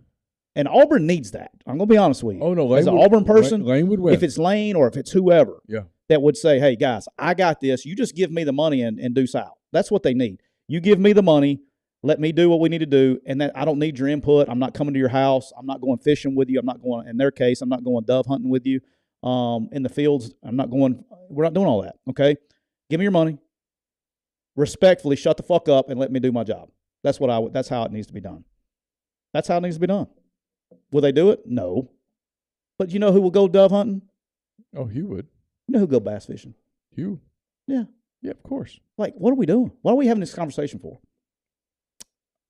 S2: And Auburn needs that. I'm going to be honest with you.
S1: Oh, no.
S2: As an Auburn person,
S1: Lane would win.
S2: if it's Lane or if it's whoever that would say, hey, guys, I got this. You just give me the money and deuce out. That's what they need. You give me the money. Let me do what we need to do, and that I don't need your input. I'm not coming to your house. I'm not going fishing with you. I'm not going, in their case, I'm not going dove hunting with you in the fields. We're not doing all that, okay? Give me your money. Respectfully, shut the fuck up and let me do my job. That's how it needs to be done. That's how it needs to be done. Will they do it? No. But you know who will go dove hunting?
S1: Oh, Hugh would.
S2: You know who will go bass fishing?
S1: Hugh.
S2: Yeah.
S1: Yeah, of course.
S2: Like, what are we doing? What are we having this conversation for?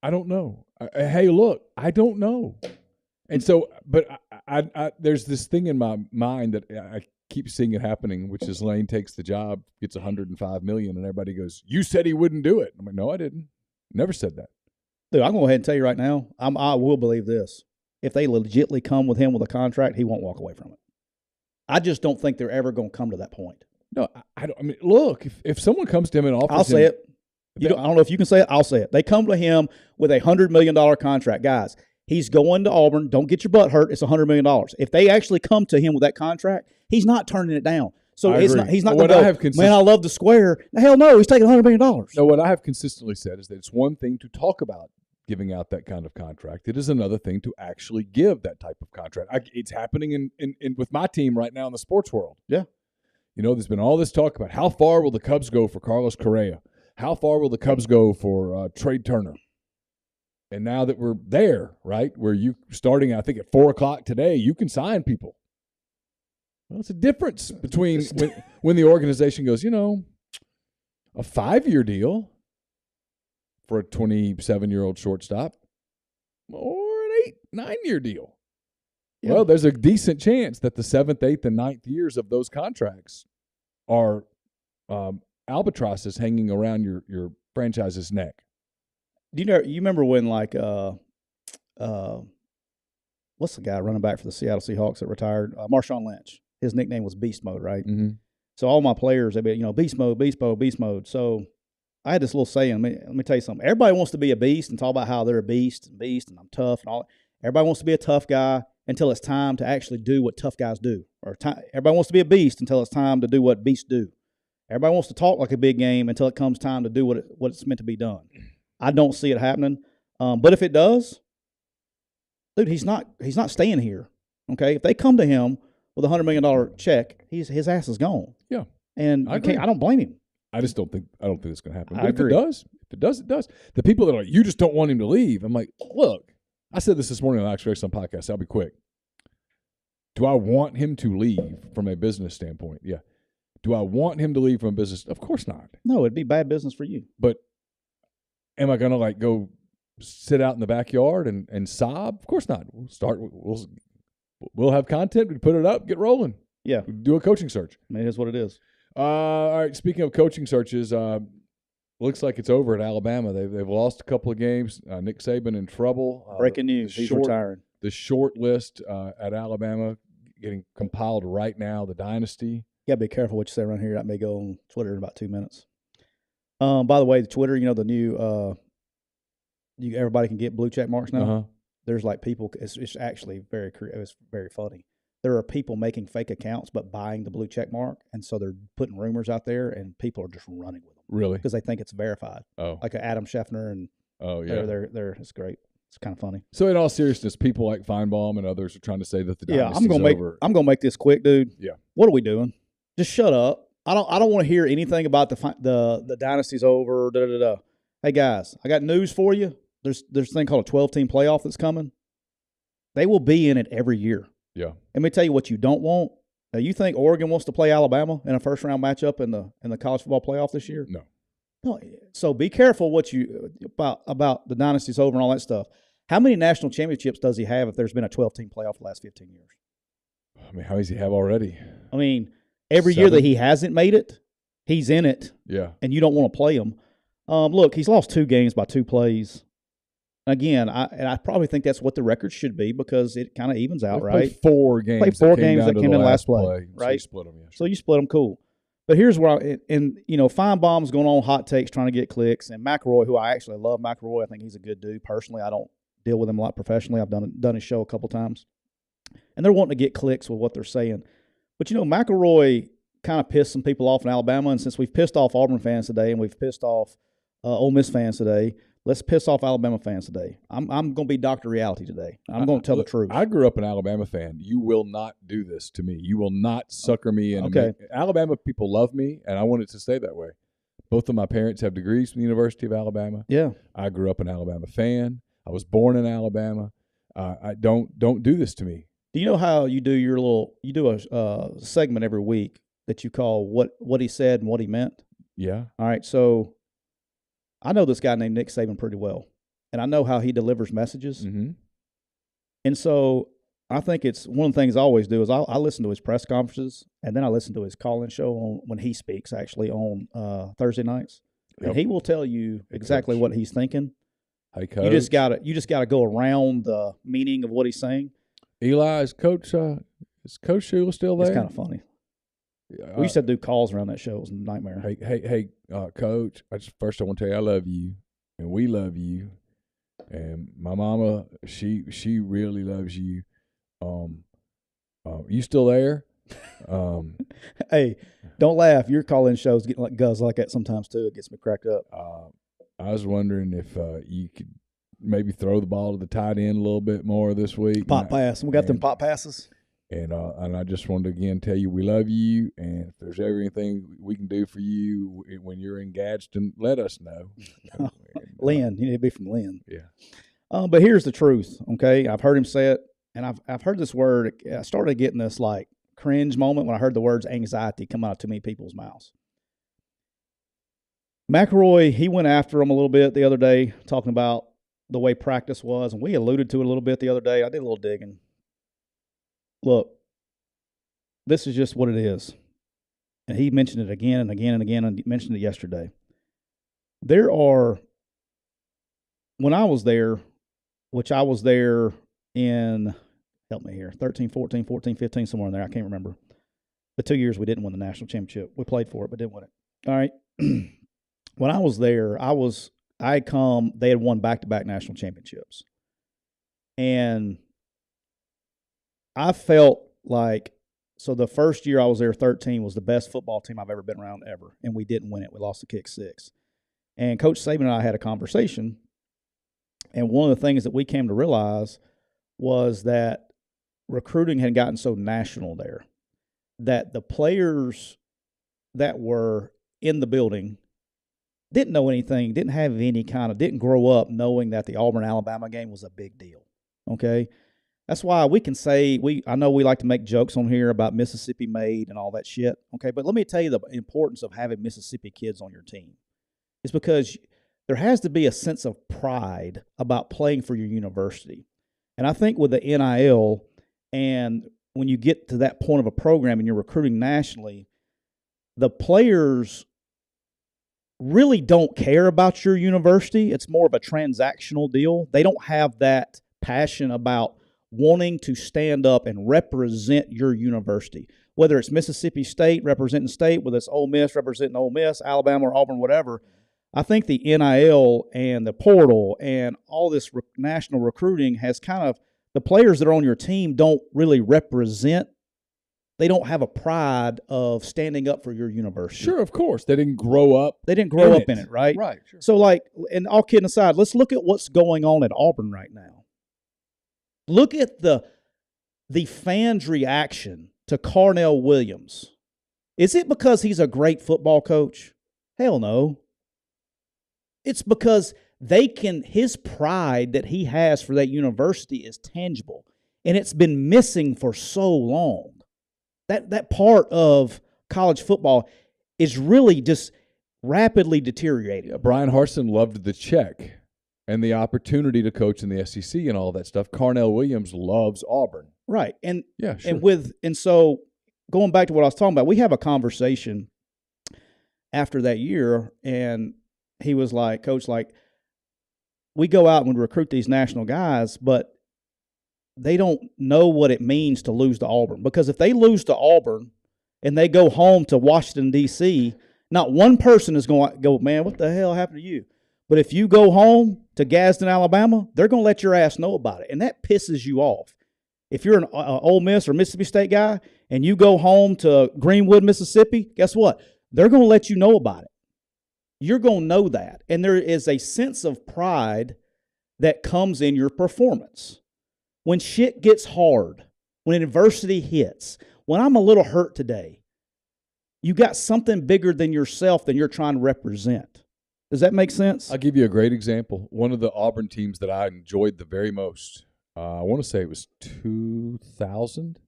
S1: I don't know. Hey, look, I don't know. And so, but I there's this thing in my mind that I keep seeing it happening, which is Lane takes the job, gets $105 million, and everybody goes, "You said he wouldn't do it." I'm like, "No, I didn't. Never said that."
S2: Dude, I'm going to go ahead and tell you right now, I will believe this. If they legitimately come with him with a contract, he won't walk away from it. I just don't think they're ever going to come to that point.
S1: No, I don't. I mean, look, if someone comes to him and offers
S2: I'll say it. I don't know if you can say it. I'll say it. They come to him with a $100 million contract. Guys, he's going to Auburn. Don't get your butt hurt. It's $100 million. If they actually come to him with that contract, he's not turning it down. So he's not going to go, man, I love the square. Hell no, he's taking $100 million.
S1: No, what I have consistently said is that it's one thing to talk about giving out that kind of contract. It is another thing to actually give that type of contract. It's happening in with my team right now in the sports world.
S2: Yeah.
S1: You know, there's been all this talk about how far will the Cubs go for Carlos Correa? How far will the Cubs go for Trey Turner? And now that we're there, right, where you starting, I think, at 4 o'clock today, you can sign people. Well, it's a difference between when the organization goes, you know, a 5-year deal for a 27-year-old shortstop or an 8-9-year deal. Yeah. Well, there's a decent chance that the 7th, 8th, and 9th years of those contracts are albatrosses hanging around your franchise's neck.
S2: You remember when, like, what's the guy running back for the Seattle Seahawks that retired? Marshawn Lynch. His nickname was Beast Mode, right?
S1: Mm-hmm.
S2: So all my players, they'd be, beast mode, beast mode, beast mode. So I had this little saying. Let me tell you something. Everybody wants to be a beast and talk about how they're a beast, and I'm tough and all. Everybody wants to be a tough guy until it's time to actually do what tough guys do. Everybody wants to be a beast until it's time to do what beasts do. Everybody wants to talk like a big game until it comes time to do what it's meant to be done. I don't see it happening. But if it does, dude, he's not staying here. Okay, if they come to him with $100 million check, his ass is gone.
S1: Yeah,
S2: and I don't blame him.
S1: I don't think it's going to happen.
S2: I
S1: But
S2: agree.
S1: if it does, it does. The people that are like, you just don't want him to leave. I'm like, look, I said this morning on the Alex Gregson podcast. I'll be quick. Do I want him to leave from a business standpoint? Yeah. Do I want him to leave from a business? Of course not.
S2: No, it'd be bad business for you.
S1: But am I going to like go sit out in the backyard and sob? Of course not. We'll have content. We put it up, get rolling.
S2: Yeah.
S1: Do a coaching search.
S2: I mean, it is what it is.
S1: All right. Speaking of coaching searches, looks like it's over at Alabama. They've lost a couple of games. Nick Saban in trouble.
S2: Breaking news. He's retiring.
S1: The short list at Alabama getting compiled right now. The dynasty.
S2: You gotta be careful what you say around here. That may go on Twitter in about 2 minutes. By the way, the Twitter, the new everybody can get blue check marks now.
S1: Uh-huh.
S2: There's like people. It's actually it's very funny. There are people making fake accounts but buying the blue check mark, and so they're putting rumors out there, and people are just running with them.
S1: Really?
S2: Because they think it's verified.
S1: Oh,
S2: like Adam Scheffner and they're it's great. It's kind of funny.
S1: So in all seriousness, people like Feinbaum and others are trying to say that the dynasty's over.
S2: I'm gonna make this quick, dude.
S1: Yeah.
S2: What are we doing? Just shut up. I don't want to hear anything about the dynasty's over. Da, da, da. Hey guys, I got news for you. There's a thing called a 12-team playoff that's coming. They will be in it every year.
S1: Yeah.
S2: Let me tell you what you don't want. Now, you think Oregon wants to play Alabama in a first-round matchup in the college football playoff this year?
S1: No.
S2: No. So be careful what you about the dynasty's over and all that stuff. How many national championships does he have if there's been a 12-team playoff the last 15 years?
S1: I mean, how many does he have already?
S2: I mean, every
S1: 7?
S2: year that he hasn't made it, he's in it.
S1: Yeah.
S2: And you don't want to play him. Look, he's lost 2 games by 2 plays. Again, I probably think that's what the record should be because it kind of evens out, right?
S1: Played 4 games.
S2: Played 4 games that came in the last play,
S1: So
S2: right?
S1: you split them, yeah.
S2: So you split them, cool. But here's where Feinbaum's going on hot takes, trying to get clicks, and McElroy, who I actually love, McElroy, I think he's a good dude. Personally, I don't deal with him a lot professionally. I've done his show a couple times, and they're wanting to get clicks with what they're saying. But McElroy kind of pissed some people off in Alabama, and since we've pissed off Auburn fans today and we've pissed off Ole Miss fans today, let's piss off Alabama fans today. I'm going to be Dr. Reality today. I'm going to tell the truth.
S1: I grew up an Alabama fan. You will not do this to me. You will not sucker me in.
S2: Okay.
S1: Alabama people love me, and I want it to stay that way. Both of my parents have degrees from the University of Alabama.
S2: Yeah.
S1: I grew up an Alabama fan. I was born in Alabama. I don't do this to me.
S2: Do you know how you do a segment every week that you call what he said and what he meant?
S1: Yeah.
S2: All right, so I know this guy named Nick Saban pretty well, and I know how he delivers messages.
S1: Mm-hmm.
S2: And so I think it's one of the things I always do is I listen to his press conferences, and then I listen to his call-in show when he speaks, actually, on Thursday nights.
S1: Yep.
S2: And he will tell you exactly what he's thinking.
S1: Hey, Coach.
S2: You just gotta go around the meaning of what he's saying.
S1: Is Coach Shula still there?
S2: It's kind of funny. We used to do calls around that show. It was a nightmare.
S1: Hey, Coach. First I want to tell you I love you, and we love you, and my mama she really loves you. You still there?
S2: Hey, don't laugh. Your call-in shows get like guys like that sometimes too. It gets me cracked up.
S1: I was wondering if you could maybe throw the ball to the tight end a little bit more this week.
S2: Pop pass. We got them pop passes.
S1: And I just wanted to again tell you we love you, and if there's ever anything we can do for you when you're in Gadsden, let us know.
S2: Lynn, you need to be from Lynn.
S1: Yeah.
S2: But here's the truth. Okay, I've heard him say it, and I've heard this word. I started getting this like cringe moment when I heard the words anxiety come out of too many people's mouths. McElroy, he went after him a little bit the other day, talking about the way practice was, and we alluded to it a little bit the other day. I did a little digging. Look, this is just what it is. And he mentioned it again and again and again, and mentioned it yesterday. When I was there, which I was there in, help me here, 13, 14, 15, somewhere in there. I can't remember. The 2 years we didn't win the national championship. We played for it, but didn't win it. All right. When I was there, they had won back-to-back national championships. And I felt like, so the first year I was there, 13, was the best football team I've ever been around ever, and we didn't win it. We lost the kick 6. And Coach Saban and I had a conversation, and one of the things that we came to realize was that recruiting had gotten so national there that the players that were in the building didn't know anything, didn't grow up knowing that the Auburn-Alabama game was a big deal, okay? That's why we can say, I know we like to make jokes on here about Mississippi made and all that shit, okay? But let me tell you the importance of having Mississippi kids on your team. It's because there has to be a sense of pride about playing for your university. And I think with the NIL, and when you get to that point of a program and you're recruiting nationally, the players really don't care about your university. It's more of a transactional deal. They don't have that passion about wanting to stand up and represent your university, whether it's Mississippi State representing State, whether it's Ole Miss representing Ole Miss, Alabama or Auburn, whatever. I think the NIL and the portal and all this national recruiting has kind of, the players that are on your team don't really represent. They don't have a pride of standing up for your university.
S1: Sure, of course. They didn't grow up.
S2: They didn't grow up in it, right?
S1: Right, sure.
S2: So, like, and all kidding aside, let's look at what's going on at Auburn right now. Look at the fans' reaction to Carnell Williams. Is it because he's a great football coach? Hell no. It's because his pride that he has for that university is tangible, and it's been missing for so long. That part of college football is really just rapidly deteriorating.
S1: Yeah, Brian Harsin loved the check and the opportunity to coach in the SEC and all that stuff. Carnell Williams loves Auburn.
S2: Right. And
S1: yeah, sure.
S2: and so going back to what I was talking about, we have a conversation after that year, and he was like, Coach, like, we go out and we recruit these national guys, but they don't know what it means to lose to Auburn. Because if they lose to Auburn and they go home to Washington, D.C., not one person is going to go, man, what the hell happened to you? But if you go home to Gadsden, Alabama, they're going to let your ass know about it, and that pisses you off. If you're an Ole Miss or Mississippi State guy and you go home to Greenwood, Mississippi, guess what? They're going to let you know about it. You're going to know that. And there is a sense of pride that comes in your performance. When shit gets hard, when adversity hits, when I'm a little hurt today, you got something bigger than yourself than you're trying to represent. Does that make sense?
S1: I'll give you a great example. One of the Auburn teams that I enjoyed the very most, I want to say it was 2000.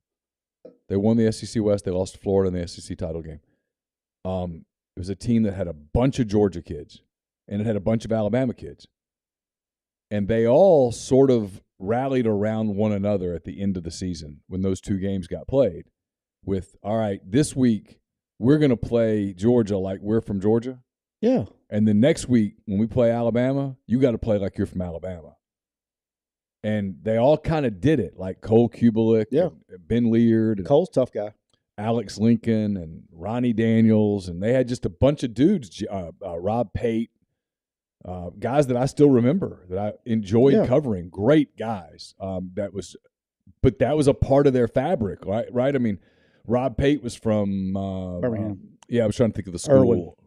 S1: They won the SEC West. They lost to Florida in the SEC title game. It was a team that had a bunch of Georgia kids, and it had a bunch of Alabama kids. And they all sort of rallied around one another at the end of the season when those two games got played with, all right, this week we're going to play Georgia like we're from Georgia.
S2: Yeah.
S1: And then next week when we play Alabama, you got to play like you're from Alabama. And they all kind of did it, like Cole Kubelik, and Ben Leard. And
S2: Cole's a tough guy.
S1: Alex Lincoln and Ronnie Daniels. And they had just a bunch of dudes, Rob Pate, guys that I still remember, that I enjoyed covering. Great guys. But that was a part of their fabric, right? I mean, Rob Pate was from
S2: Birmingham.
S1: I was trying to think of the school.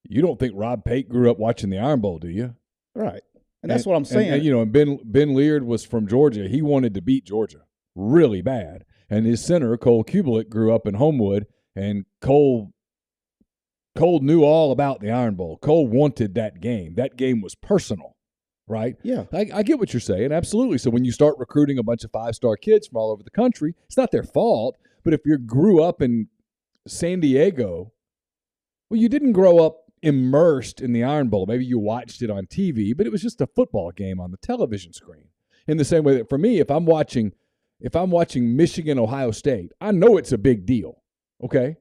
S1: You don't think Rob Pate grew up watching the Iron Bowl, do you?
S2: Right. And that's what I'm saying.
S1: And Ben Leard was from Georgia. He wanted to beat Georgia really bad. And his center, Cole Kubelik, grew up in Homewood, and Cole knew all about the Iron Bowl. Cole wanted that game. That game was personal, right?
S2: Yeah.
S1: I get what you're saying, absolutely. So when you start recruiting a bunch of five-star kids from all over the country, it's not their fault. But if you grew up in San Diego, well, you didn't grow up immersed in the Iron Bowl. Maybe you watched it on TV, but it was just a football game on the television screen. In the same way that for me, if I'm watching Michigan, Ohio State, I know it's a big deal, okay?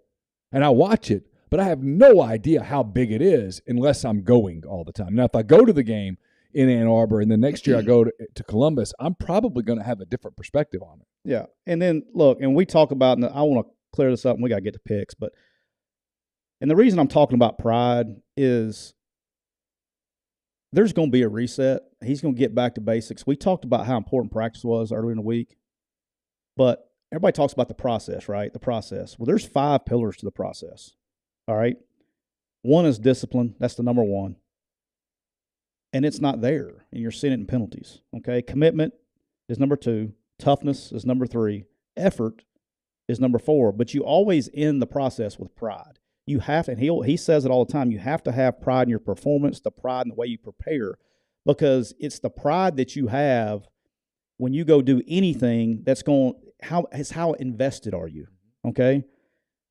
S1: And I watch it, but I have no idea how big it is unless I'm going all the time. Now, if I go to the game in Ann Arbor and the next year I go to Columbus, I'm probably going to have a different perspective on it.
S2: Yeah. And then, look, and we talk about, and I want to clear this up, and we got to get to picks, but and the reason I'm talking about pride is there's going to be a reset. He's going to get back to basics. We talked about how important practice was earlier in the week, but everybody talks about the process, right? The process. Well, there's 5 pillars to the process, all right? One is discipline. That's the number one. And it's not there, and you're seeing it in penalties, okay? Commitment is number 2. Toughness is number 3. Effort is number 4. But you always end the process with pride. You have to, and he says it all the time, you have to have pride in your performance, the pride in the way you prepare, because it's the pride that you have when you go do anything that's how invested are you, okay?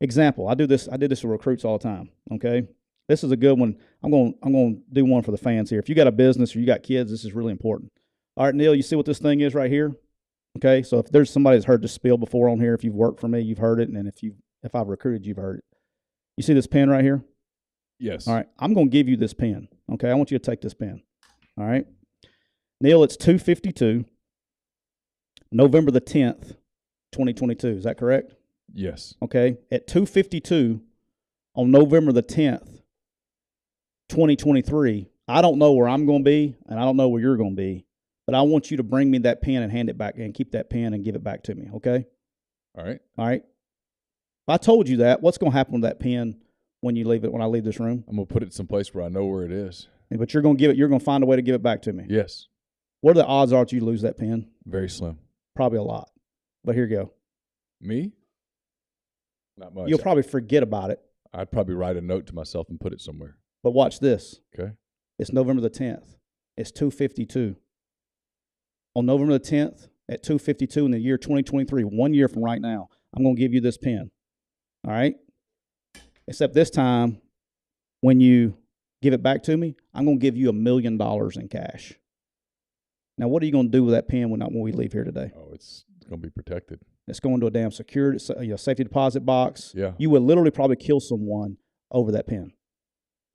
S2: Example, I did this with recruits all the time, okay? This is a good one. I'm going to do one for the fans here. If you got a business or you got kids, this is really important. All right, Neal, you see what this thing is right here? Okay, so if there's somebody that's heard this spiel before on here, if you've worked for me, you've heard it, and if I've recruited, you've heard it. You see this pen right here?
S1: Yes.
S2: All right, I'm going to give you this pen, okay? I want you to take this pen, all right? Neal, it's 252, November the 10th, 2022. Is that correct?
S1: Yes.
S2: Okay, at 2:52 on November the 10th, 2023, I don't know where I'm going to be, and I don't know where you're going to be, but I want you to bring me that pen and hand it back and keep that pen and give it back to me, okay?
S1: All right.
S2: All right. If I told you that, what's going to happen with that pen when you leave it? When I leave this room?
S1: I'm going to put it someplace where I know where it is.
S2: But you're going to give it. You're going to find a way to give it back to me.
S1: Yes.
S2: What are the odds are that you lose that pen?
S1: Very slim.
S2: Probably a lot. But here you go.
S1: Me? Not much.
S2: You'll probably forget about it.
S1: I'd probably write a note to myself and put it somewhere.
S2: But watch this.
S1: Okay.
S2: It's November the 10th. It's 2:52. On November the 10th at 2:52 in the year 2023, 1 year from right now, I'm going to give you this pen. All right? Except this time, when you give it back to me, I'm going to give you $1 million in cash. Now, what are you going to do with that pen when we leave here today?
S1: Oh, it's going to be protected.
S2: It's going to a damn security, safety deposit box.
S1: Yeah.
S2: You would literally probably kill someone over that pen.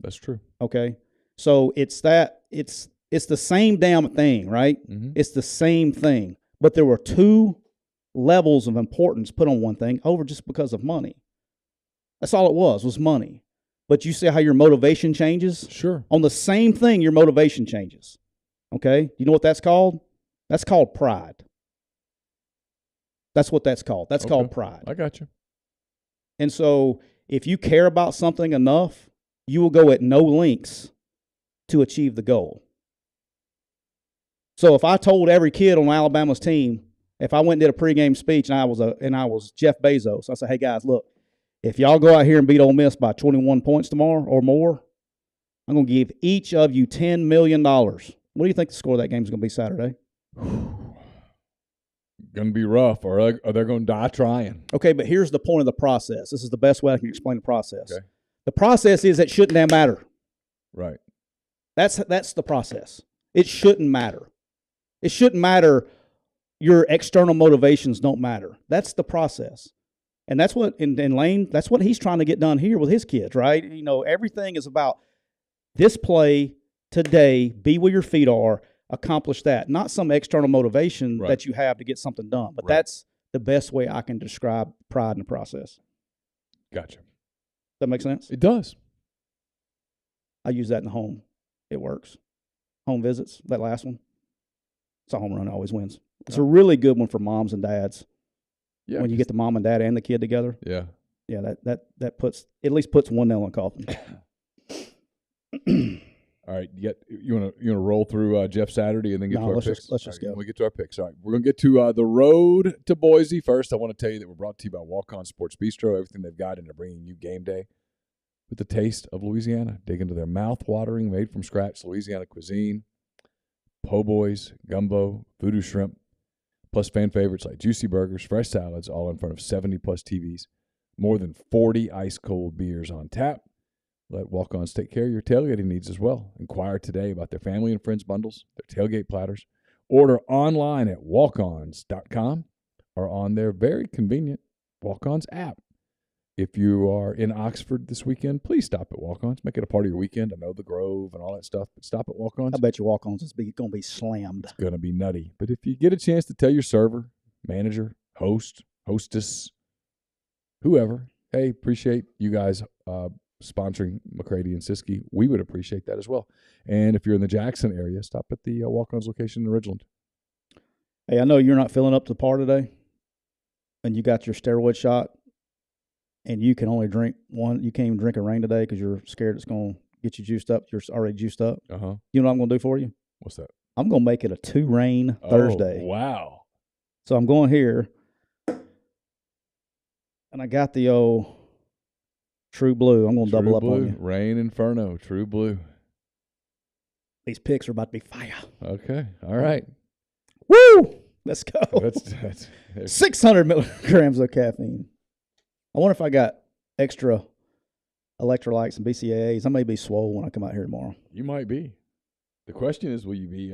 S1: That's true.
S2: Okay? So it's the same damn thing, right?
S1: Mm-hmm.
S2: It's the same thing. But there were two levels of importance put on one thing over just because of money. That's all it was money. But you see how your motivation changes?
S1: Sure.
S2: On the same thing, your motivation changes. Okay? You know what that's called? That's called pride. That's what that's called. That's called pride.
S1: I got you.
S2: And so if you care about something enough, you will go at no lengths to achieve the goal. So if I told every kid on Alabama's team, if I went and did a pregame speech and I was Jeff Bezos, I said, hey guys, look, if y'all go out here and beat Ole Miss by 21 points tomorrow or more, I'm going to give each of you $10 million. What do you think the score of that game is going to be Saturday?
S1: Going to be rough, or they're going to die trying.
S2: Okay, but here's the point of the process. This is the best way I can explain the process.
S1: Okay.
S2: The process is it shouldn't damn matter.
S1: Right.
S2: That's the process. It shouldn't matter. It shouldn't matter. Your external motivations don't matter. That's the process. And that's what, in Lane, that's what he's trying to get done here with his kids, right? You know, everything is about this play today, be where your feet are, accomplish that. Not some external motivation that you have to get something done. But that's the best way I can describe pride in the process.
S1: Gotcha.
S2: Does that make sense?
S1: It does.
S2: I use that in the home. It works. Home visits, that last one. It's a home run, always wins. It's a really good one for moms and dads. Yeah, when you get the mom and dad and the kid together.
S1: Yeah.
S2: Yeah, that puts at least puts one nail in the coffin.
S1: All right, you want to roll through Jeff Saturday and then get to our picks?
S2: Let's just go.
S1: We get to our picks. All right, we're gonna get to the road to Boise first. I want to tell you that we're brought to you by Walk-On Sports Bistro. Everything they've got, and they're bringing you game day with the taste of Louisiana. Dig into their mouth-watering, made from scratch Louisiana cuisine, po' boys, gumbo, voodoo shrimp, plus fan favorites like juicy burgers, fresh salads, all in front of 70-plus TVs, more than 40 ice-cold beers on tap. Let Walk-Ons take care of your tailgating needs as well. Inquire today about their family and friends bundles, their tailgate platters. Order online at walkons.com or on their very convenient Walk-Ons app. If you are in Oxford this weekend, please stop at Walk-Ons. Make it a part of your weekend. I know the Grove and all that stuff, but stop at Walk-Ons.
S2: I bet you Walk-Ons is going to be slammed.
S1: It's going to be nutty. But if you get a chance to tell your server, manager, host, hostess, whoever, hey, appreciate you guys sponsoring McCready and Siskey, we would appreciate that as well. And if you're in the Jackson area, stop at the Walk-Ons location in Ridgeland.
S2: Hey, I know you're not feeling up to par today, and you got your steroid shot, and you can only drink one. You can't even drink a rain today because you're scared it's going to get you juiced up. You're already juiced up.
S1: Uh-huh.
S2: You know what I'm going to do for you?
S1: What's that?
S2: I'm going to make it a 2-rain Thursday.
S1: Wow.
S2: So I'm going here, and I got the old True blue. I'm going to double up
S1: blue,
S2: on you.
S1: Rain Inferno, True Blue.
S2: These picks are about to be fire.
S1: Okay, all right.
S2: Woo! Let's go.
S1: That's
S2: 600 milligrams of caffeine. I wonder if I got extra electrolytes and BCAAs. I may be swole when I come out here tomorrow.
S1: You might be. The question is, will you be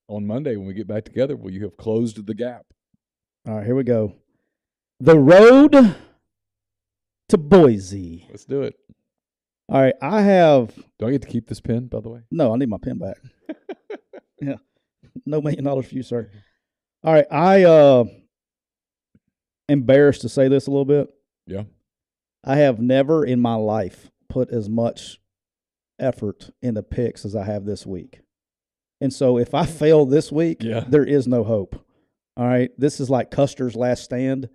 S1: on Monday when we get back together? Will you have closed the gap?
S2: All right, here we go. The Road to Boise.
S1: Let's do it.
S2: All right, I have.
S1: Do I get to keep this pen, by the way?
S2: No, I need my pen back. Yeah, no $1 million for you, sir. All right, I embarrassed to say this a little bit.
S1: Yeah.
S2: I have never in my life put as much effort into picks as I have this week. And so if I fail this week, there is no hope. All right, this is like Custer's last stand.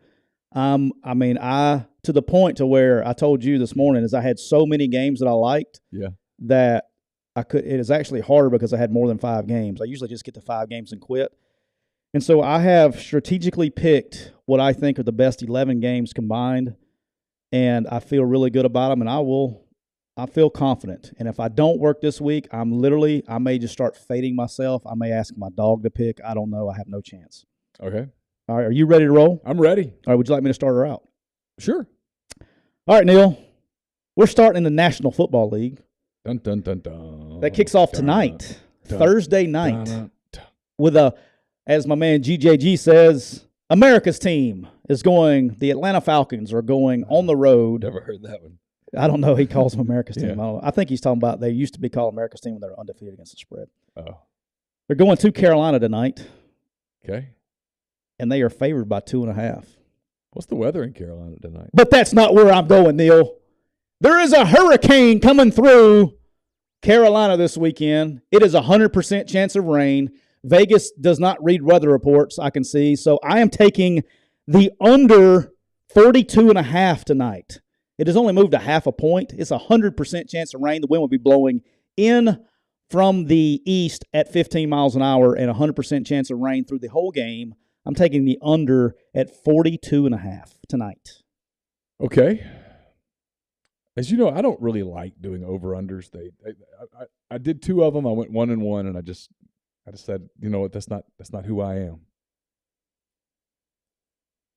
S2: To the point to where I told you this morning is I had so many games that I liked that it is actually harder because I had more than 5 games. I usually just get to 5 games and quit. And so I have strategically picked what I think are the best 11 games combined, and I feel really good about them, and I feel confident. And if I don't work this week, I may just start fading myself. I may ask my dog to pick. I don't know. I have no chance.
S1: Okay.
S2: All right, are you ready to roll?
S1: I'm ready.
S2: All right, would you like me to start her out?
S1: Sure.
S2: All right, Neal. We're starting in the National Football League.
S1: Dun, dun, dun, dun.
S2: That kicks off tonight, Thursday night, with as my man GJG says, America's team is going, the Atlanta Falcons are going on the road.
S1: Never heard that one.
S2: I don't know. He calls them America's team. I think he's talking about they used to be called America's team when they were undefeated against the spread.
S1: Oh.
S2: They're going to Carolina tonight.
S1: Okay.
S2: And they are favored by 2.5.
S1: What's the weather in Carolina tonight?
S2: But that's not where I'm going, Neal. There is a hurricane coming through Carolina this weekend. It is 100% chance of rain. Vegas does not read weather reports, I can see. So I am taking the under 42.5 tonight. It has only moved a half a point. It's 100% chance of rain. The wind will be blowing in from the east at 15 miles an hour and 100% chance of rain through the whole game. I'm taking the under at 42.5 tonight.
S1: Okay. As you know, I don't really like doing over-unders. I did 2 of them. I went 1-1, and I just said, you know what, that's not who I am.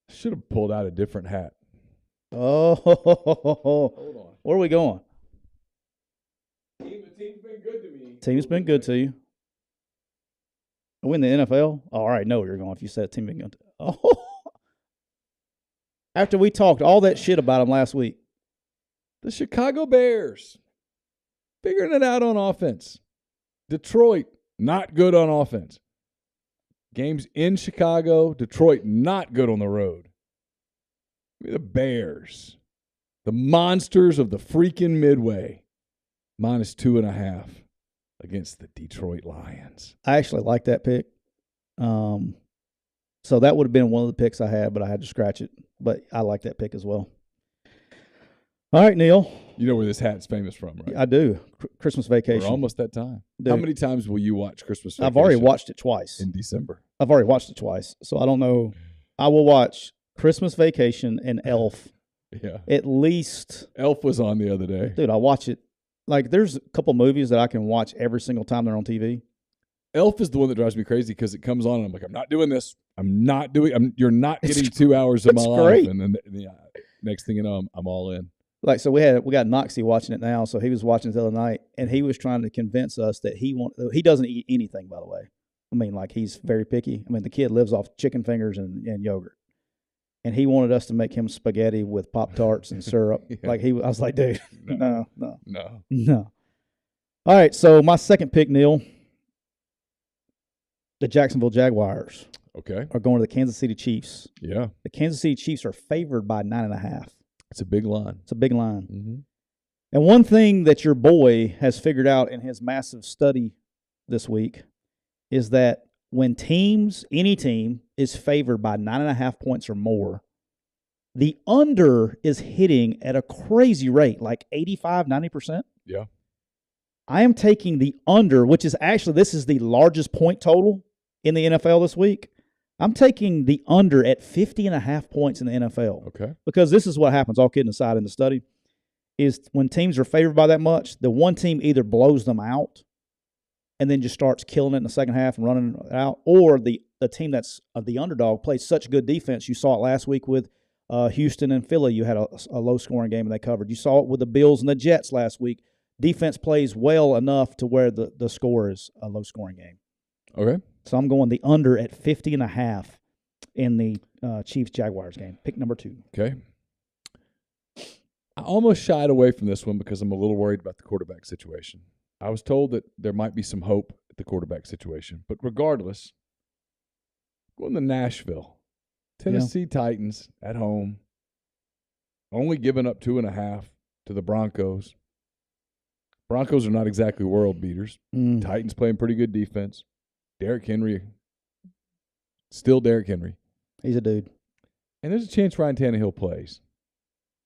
S1: I should have pulled out a different hat.
S2: Oh,
S1: hold on.
S2: Where are we going?
S1: The team's been good to me.
S2: Team's been good to you. Are we in the NFL? Oh, all right, know where you're going if you said team been good. Oh. After we talked all that shit about them last week.
S1: The Chicago Bears, figuring it out on offense. Detroit, not good on offense. Games in Chicago, Detroit, not good on the road. The Bears, the monsters of the freaking Midway, -2.5 against the Detroit Lions.
S2: I actually like that pick. So that would have been one of the picks I had, but I had to scratch it. But I like that pick as well. All right, Neal.
S1: You know where this hat's famous from, right?
S2: I do. Christmas Vacation.
S1: We're almost that time.
S2: Dude,
S1: how many times will you watch Christmas Vacation?
S2: I've already watched it twice.
S1: In December.
S2: I've already watched it twice. So I don't know. I will watch Christmas Vacation and Elf.
S1: Yeah.
S2: At least.
S1: Elf was on the other day.
S2: Dude, I watch it. Like, there's a couple movies that I can watch every single time they're on TV.
S1: Elf is the one that drives me crazy because it comes on and I'm like, I'm not doing this. You're not getting 2 hours of my life. And then next thing you know, I'm all in.
S2: Like, so we got Noxie watching it now. So he was watching it the other night, and he was trying to convince us that he doesn't eat anything, by the way. I mean, like, he's very picky. I mean, the kid lives off chicken fingers and yogurt. And he wanted us to make him spaghetti with Pop-Tarts and syrup.
S1: Yeah.
S2: I was like, dude, no. All right, so my second pick, Neal, the Jacksonville Jaguars are going to the Kansas City Chiefs.
S1: Yeah.
S2: The Kansas City Chiefs are favored by 9.5.
S1: It's a big line.
S2: It's a big line.
S1: Mm-hmm.
S2: And one thing that your boy has figured out in his massive study this week is that when any team is favored by 9.5 points or more, the under is hitting at a crazy rate, like 85, 90%.
S1: Yeah.
S2: I am taking the under, which is actually, this is the largest point total in the NFL this week. I'm taking the under at 50.5 points in the NFL.
S1: Okay.
S2: Because this is what happens, all kidding aside in the study. is when teams are favored by that much, the one team either blows them out and then just starts killing it in the second half and running it out, or the team that's the underdog plays such good defense. You saw it last week with Houston and Philly. You had a low-scoring game and they covered. You saw it with the Bills and the Jets last week. Defense plays well enough to where the score is a low-scoring game.
S1: Okay.
S2: So I'm going the under at 50.5 in the Chiefs-Jaguars game. Pick number 2.
S1: Okay. I almost shied away from this one because I'm a little worried about the quarterback situation. I was told that there might be some hope at the quarterback situation. But regardless, going to Nashville. Tennessee Titans at home. Only giving up 2.5 to the Broncos. Broncos are not exactly world beaters. Titans playing pretty good defense. Derrick Henry, still Derrick Henry.
S2: He's a dude.
S1: And there's a chance Ryan Tannehill plays.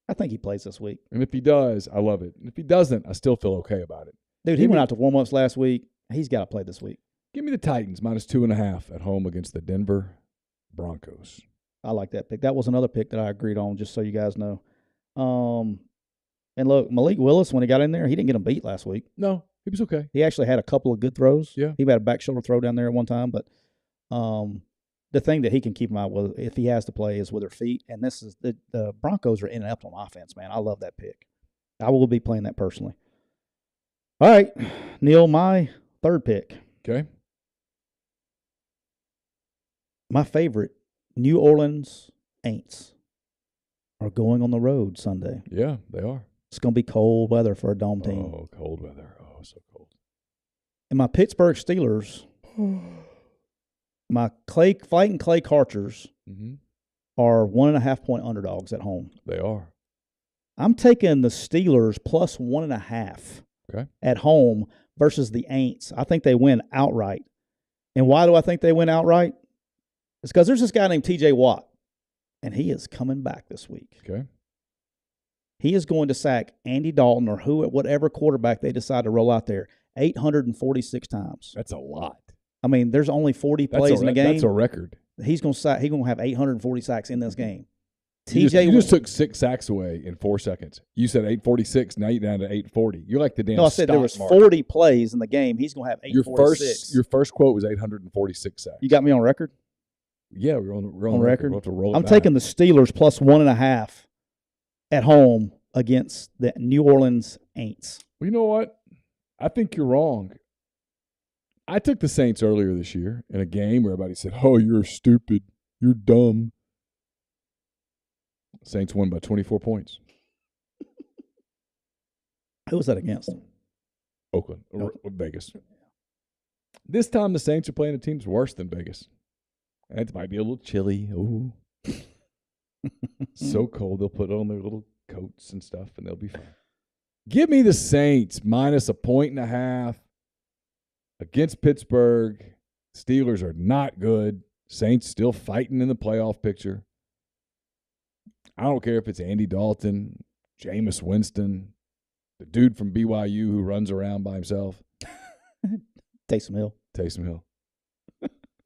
S2: I think he plays this week.
S1: And if he does, I love it. And if he doesn't, I still feel okay about it.
S2: Dude, he went out to warm-ups last week. He's got to play this week.
S1: Give me the Titans minus 2.5 at home against the Denver Broncos.
S2: I like that pick. That was another pick that I agreed on, just so you guys know. And look, Malik Willis, when he got in there, he didn't get him beat last week.
S1: No, he was okay.
S2: He actually had a couple of good throws.
S1: Yeah.
S2: He had a back shoulder throw down there at one time. But the thing that he can keep him out with, if he has to play, is with their feet. And this is the Broncos are inept on offense, man. I love that pick. I will be playing that personally. All right, Neal, my third pick.
S1: Okay.
S2: My favorite, New Orleans Aints, are going on the road Sunday.
S1: Yeah, they are.
S2: It's going to be cold weather for a dome team.
S1: Oh, cold weather. Oh, so cold.
S2: And my Pittsburgh Steelers, my Fighting Clay Karchers, are 1.5-point underdogs at home.
S1: They are.
S2: I'm taking the Steelers plus 1.5 at home versus the Aints. I think they win outright. And why do I think they win outright? It's because there's this guy named T.J. Watt, and he is coming back this week.
S1: Okay.
S2: He is going to sack Andy Dalton or whatever quarterback they decide to roll out there 846 times.
S1: That's a lot.
S2: I mean, there's only 40 plays in the game.
S1: That's a record.
S2: He's going to have 840 sacks in this game.
S1: You just took 6 sacks away in 4 seconds. You said 846. Now you're down to 840. You're like the damn.
S2: No, I said there was 40 plays in the game. He's going to have 846.
S1: Your first quote was 846 sacks.
S2: You got me on record?
S1: Yeah, we're on record. We'll have to roll it
S2: I'm
S1: back.
S2: taking the Steelers plus 1.5 at home against the New Orleans Aints.
S1: Well, you know what? I think you're wrong. I took the Saints earlier this year in a game where everybody said, "Oh, you're stupid. You're dumb." Saints won by 24 points.
S2: Who was that against?
S1: Oakland. Or Vegas. This time the Saints are playing a team that's worse than Vegas. It might be a little chilly. Ooh. So cold they'll put on their little coats and stuff and they'll be fine. Give me the Saints minus 1.5 against Pittsburgh. Steelers are not good. Saints still fighting in the playoff picture. I don't care if it's Andy Dalton, Jameis Winston, the dude from BYU who runs around by himself.
S2: Taysom Hill.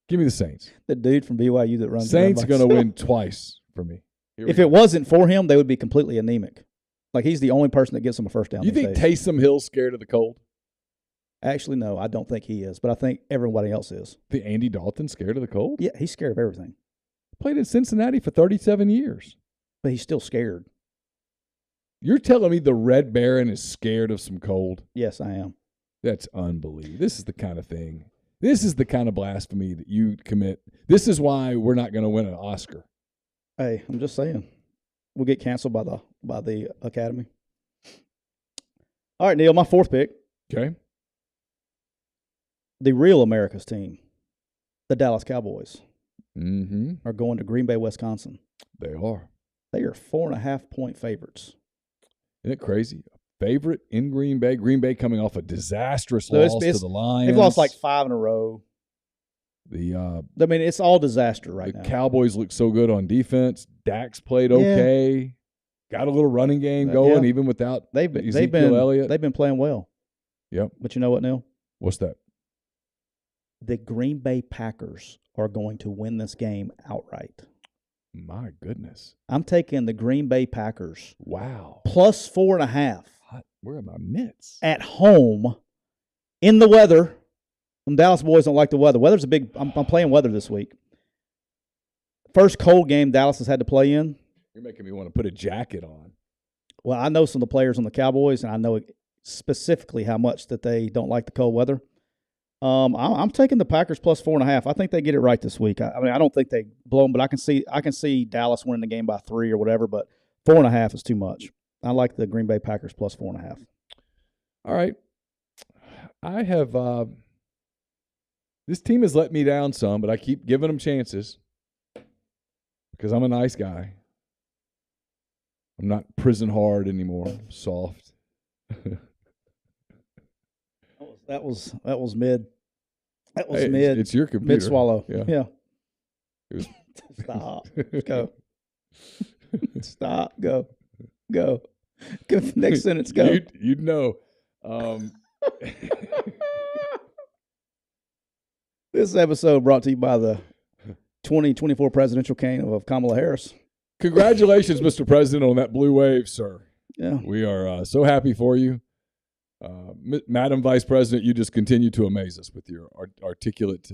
S1: Give me the Saints.
S2: The dude from BYU that runs
S1: Saints
S2: around
S1: are going to win twice for me.
S2: If it wasn't for him, they would be completely anemic. Like, he's the only person that gets them a first down.
S1: You think Taysom Hill's scared of the cold?
S2: Actually, no, I don't think he is, but I think everybody else is.
S1: The Andy Dalton scared of the cold?
S2: Yeah, he's scared of everything.
S1: Played in Cincinnati for 37 years.
S2: But he's still scared.
S1: You're telling me the Red Baron is scared of some cold?
S2: Yes, I am.
S1: That's unbelievable. This is the kind of thing. This is the kind of blasphemy that you commit. This is why we're not going to win an Oscar.
S2: Hey, I'm just saying. We'll get canceled by the Academy. All right, Neal, my fourth pick.
S1: Okay.
S2: The real America's team, the Dallas Cowboys,
S1: are
S2: going to Green Bay, Wisconsin.
S1: They are.
S2: They are 4.5-point favorites.
S1: Isn't it crazy? Favorite in Green Bay. Green Bay coming off a disastrous loss to the Lions.
S2: They've lost like 5 in a row. It's all disaster right now.
S1: The Cowboys look so good on defense. Dak's played okay. Got a little running game going, even without Elliott.
S2: They've been playing well.
S1: Yep.
S2: But you know what, Neal?
S1: What's that?
S2: The Green Bay Packers are going to win this game outright.
S1: My goodness.
S2: I'm taking the Green Bay Packers.
S1: Wow.
S2: Plus 4.5.
S1: Where are my mitts?
S2: At home, in the weather. Them Dallas boys don't like the weather. Weather's a big. I'm playing weather this week. First cold game Dallas has had to play in.
S1: You're making me want to put a jacket on.
S2: Well, I know some of the players on the Cowboys, and I know specifically how much that they don't like the cold weather. I'm taking the Packers plus 4.5. I think they get it right this week. I mean, I don't think they blow them, but I can see Dallas winning the game by 3 or whatever. But 4.5 is too much. I like the Green Bay Packers plus 4.5.
S1: All right, I have. This team has let me down some, but I keep giving them chances because I'm a nice guy. I'm not prison hard anymore. I'm soft.
S2: That was mid. That was
S1: Hey,
S2: mid.
S1: It's your computer.
S2: Mid swallow.
S1: Yeah.
S2: Stop. Go. Stop. Go. Next sentence. Go.
S1: You'd know.
S2: This episode brought to you by the 2024 presidential cane of Kamala Harris.
S1: Congratulations, Mr. President, on that blue wave, sir.
S2: Yeah.
S1: We are so happy for you. Madam Vice President, you just continue to amaze us with your articulate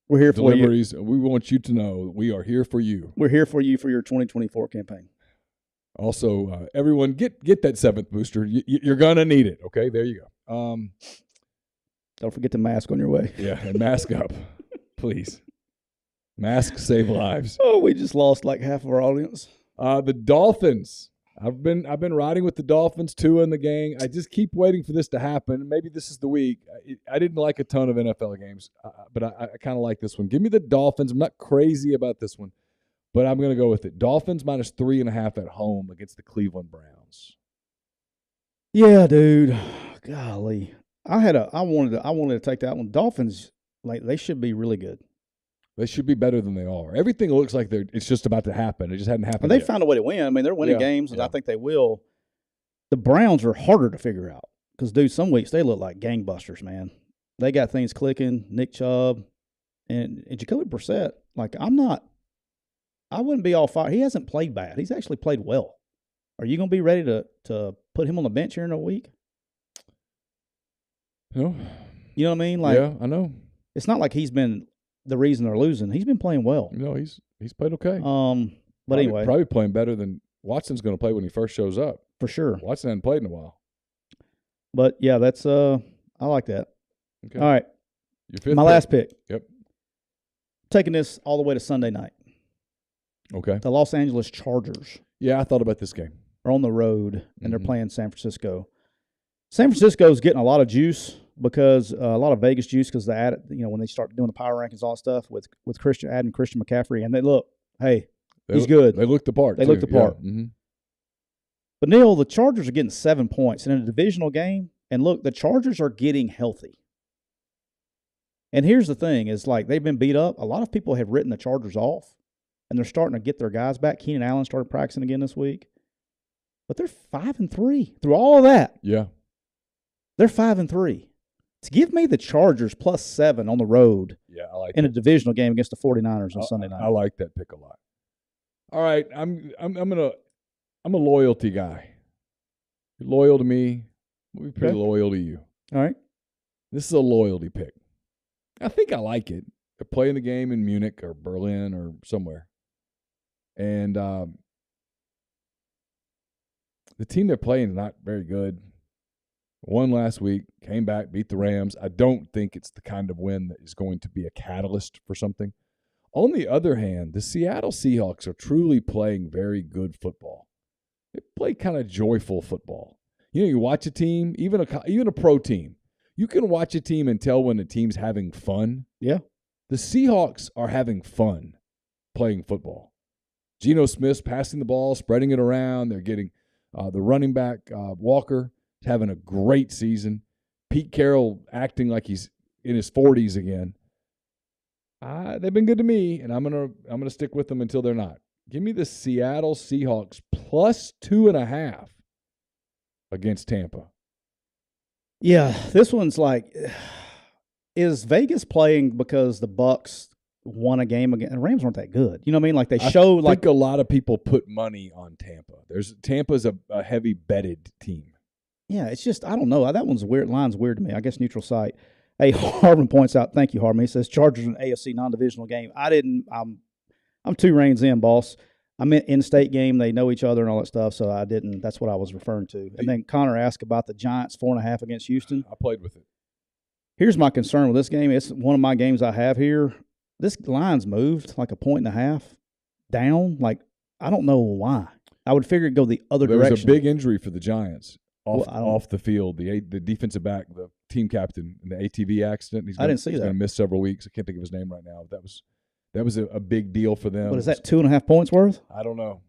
S2: we're here
S1: deliveries.
S2: For you.
S1: We want you to know we are here for you.
S2: We're here for you for your 2024 campaign.
S1: Also, everyone, get that 7th booster. You're going to need it, okay? There you go.
S2: Don't forget to mask on your way.
S1: Yeah, and mask up, please. Masks save lives.
S2: Oh, we just lost like half of our audience.
S1: The Dolphins. I've been riding with the Dolphins, Tua and the gang. I just keep waiting for this to happen. Maybe this is the week. I didn't like a ton of NFL games, but I kind of like this one. Give me the Dolphins. I'm not crazy about this one, but I'm going to go with it. Dolphins minus 3.5 at home against the Cleveland Browns.
S2: Yeah, dude. Golly. I wanted to take that one. Dolphins, like, they should be really good.
S1: They should be better than they are. Everything looks like it's just about to happen. It just hadn't happened.
S2: And they
S1: yet.
S2: found a way to win. I mean, they're winning games, and I think they will. The Browns are harder to figure out because, dude, some weeks they look like gangbusters, man. They got things clicking. Nick Chubb and Jacoby Brissett. Like, I wouldn't be all fired. He hasn't played bad. He's actually played well. Are you going to be ready to put him on the bench here in a week?
S1: No.
S2: You know what I mean? Like,
S1: yeah, I know.
S2: It's not like he's been the reason they're losing. He's been playing well.
S1: No, he's played okay.
S2: But anyway,
S1: probably playing better than Watson's going to play when he first shows up.
S2: For sure.
S1: Watson hasn't played in a while.
S2: But yeah, that's I like that.
S1: Okay.
S2: All right.
S1: Your fifth
S2: last pick.
S1: Yep.
S2: Taking this all the way to Sunday night.
S1: Okay.
S2: The Los Angeles Chargers.
S1: Yeah, I thought about this game.
S2: Are on the road and they're playing San Francisco. San Francisco's getting a lot of juice because a lot of Vegas juice because they added, when they start doing the power rankings, all that stuff with adding Christian McCaffrey, and they look, he's good.
S1: They look the part.
S2: They look the part.
S1: Yeah. Mm-hmm.
S2: But Neal, the Chargers are getting 7 points in a divisional game, and look, the Chargers are getting healthy. And here's the thing: is like they've been beat up. A lot of people have written the Chargers off, and they're starting to get their guys back. Keenan Allen started practicing again this week, but they're 5-3 through all of that.
S1: Yeah.
S2: They're 5-3. To give me the Chargers plus 7 on the road in a divisional game against the 49ers on Sunday night.
S1: I like that pick a lot. All right, I'm a loyalty guy. You're loyal to me. We'll be pretty loyal to you.
S2: All right.
S1: This is a loyalty pick. I think I like it. They're playing the game in Munich or Berlin or somewhere. And the team they're playing is not very good. Won last week, came back, beat the Rams. I don't think it's the kind of win that is going to be a catalyst for something. On the other hand, the Seattle Seahawks are truly playing very good football. They play kind of joyful football. You watch a team, even a pro team, you can watch a team and tell when the team's having fun.
S2: Yeah.
S1: The Seahawks are having fun playing football. Geno Smith's passing the ball, spreading it around. They're getting the running back, Walker, having a great season. Pete Carroll acting like he's in his 40s again. They've been good to me, and I'm gonna stick with them until they're not. Give me the Seattle Seahawks plus 2.5 against Tampa.
S2: Yeah, this one's like, is Vegas playing because the Bucs won a game again. The Rams weren't that good. You know what I mean? Like they
S1: I
S2: showed
S1: think a lot of people put money on Tampa. Tampa's a heavy betted team.
S2: Yeah, it's just I don't know. That one's weird. Line's weird to me. I guess neutral site. Hey, Harbin points out. Thank you, Harbin. He says Chargers an AFC non-divisional game. I'm 2 reigns in, boss. I meant in-state game. They know each other and all that stuff, so I didn't. That's what I was referring to. And then Connor asked about the Giants 4.5 against Houston.
S1: I played with it.
S2: Here's my concern with this game. It's one of my games I have here. This line's moved like 1.5 down. Like, I don't know why. I would figure it'd go the other direction.
S1: There was a big injury for the Giants off the field. The defensive back, the team captain in the ATV accident.
S2: I didn't see that.
S1: He's going to miss several weeks. I can't think of his name right now. That was a big deal for them.
S2: What is that, 2.5 points worth?
S1: I don't know.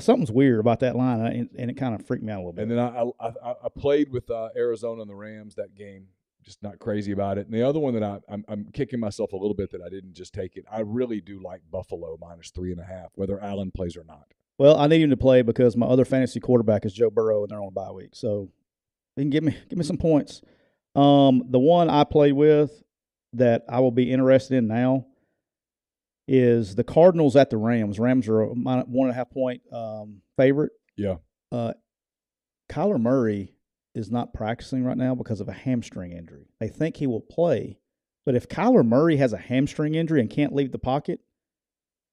S2: Something's weird about that line, and it kind of freaked me out a little bit.
S1: And then I played with Arizona and the Rams that game. Just not crazy about it. And the other one that I'm kicking myself a little bit that I didn't just take it. I really do like Buffalo -3.5, whether Allen plays or not.
S2: Well, I need him to play because my other fantasy quarterback is Joe Burrow, and they're on a bye week. So he can give me some points. The one I played with that I will be interested in now is the Cardinals at the Rams. Rams are a 1.5 point favorite.
S1: Yeah.
S2: Kyler Murray is not practicing right now because of a hamstring injury. They think he will play, but if Kyler Murray has a hamstring injury and can't leave the pocket,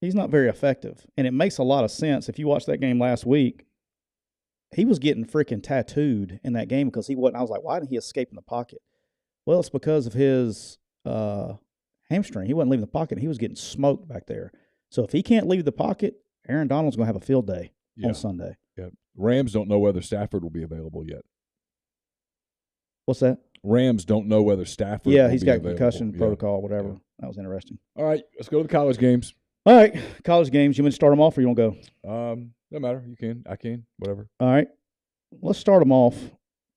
S2: he's not very effective. And it makes a lot of sense. If you watched that game last week, he was getting freaking tattooed in that game because he wasn't. I was like, why didn't he escape in the pocket? Well, it's because of his hamstring. He wasn't leaving the pocket. He was getting smoked back there. So if he can't leave the pocket, Aaron Donald's going to have a field day on Sunday.
S1: Yeah. Rams don't know whether Stafford will be available yet.
S2: What's that?
S1: Rams don't know whether Stafford will be available.
S2: He's got concussion protocol, whatever. Yeah. That was interesting.
S1: All right, let's go to the college games.
S2: All right, college games. You want to start them off or you want to
S1: go? No matter. You can. I can. Whatever.
S2: All right. Let's start them off.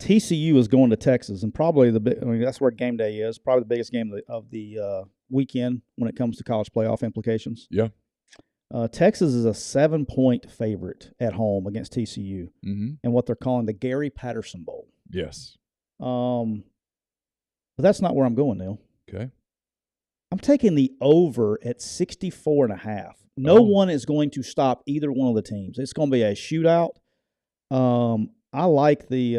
S2: TCU is going to Texas, and probably that's where game day is. Probably the biggest game of the weekend when it comes to college playoff implications.
S1: Yeah.
S2: Texas is a 7-point favorite at home against TCU, and what they're calling the Gary Patterson Bowl.
S1: Yes.
S2: But that's not where I'm going, Neal.
S1: Okay.
S2: I'm taking the over at 64.5. No one is going to stop either one of the teams. It's going to be a shootout. I like the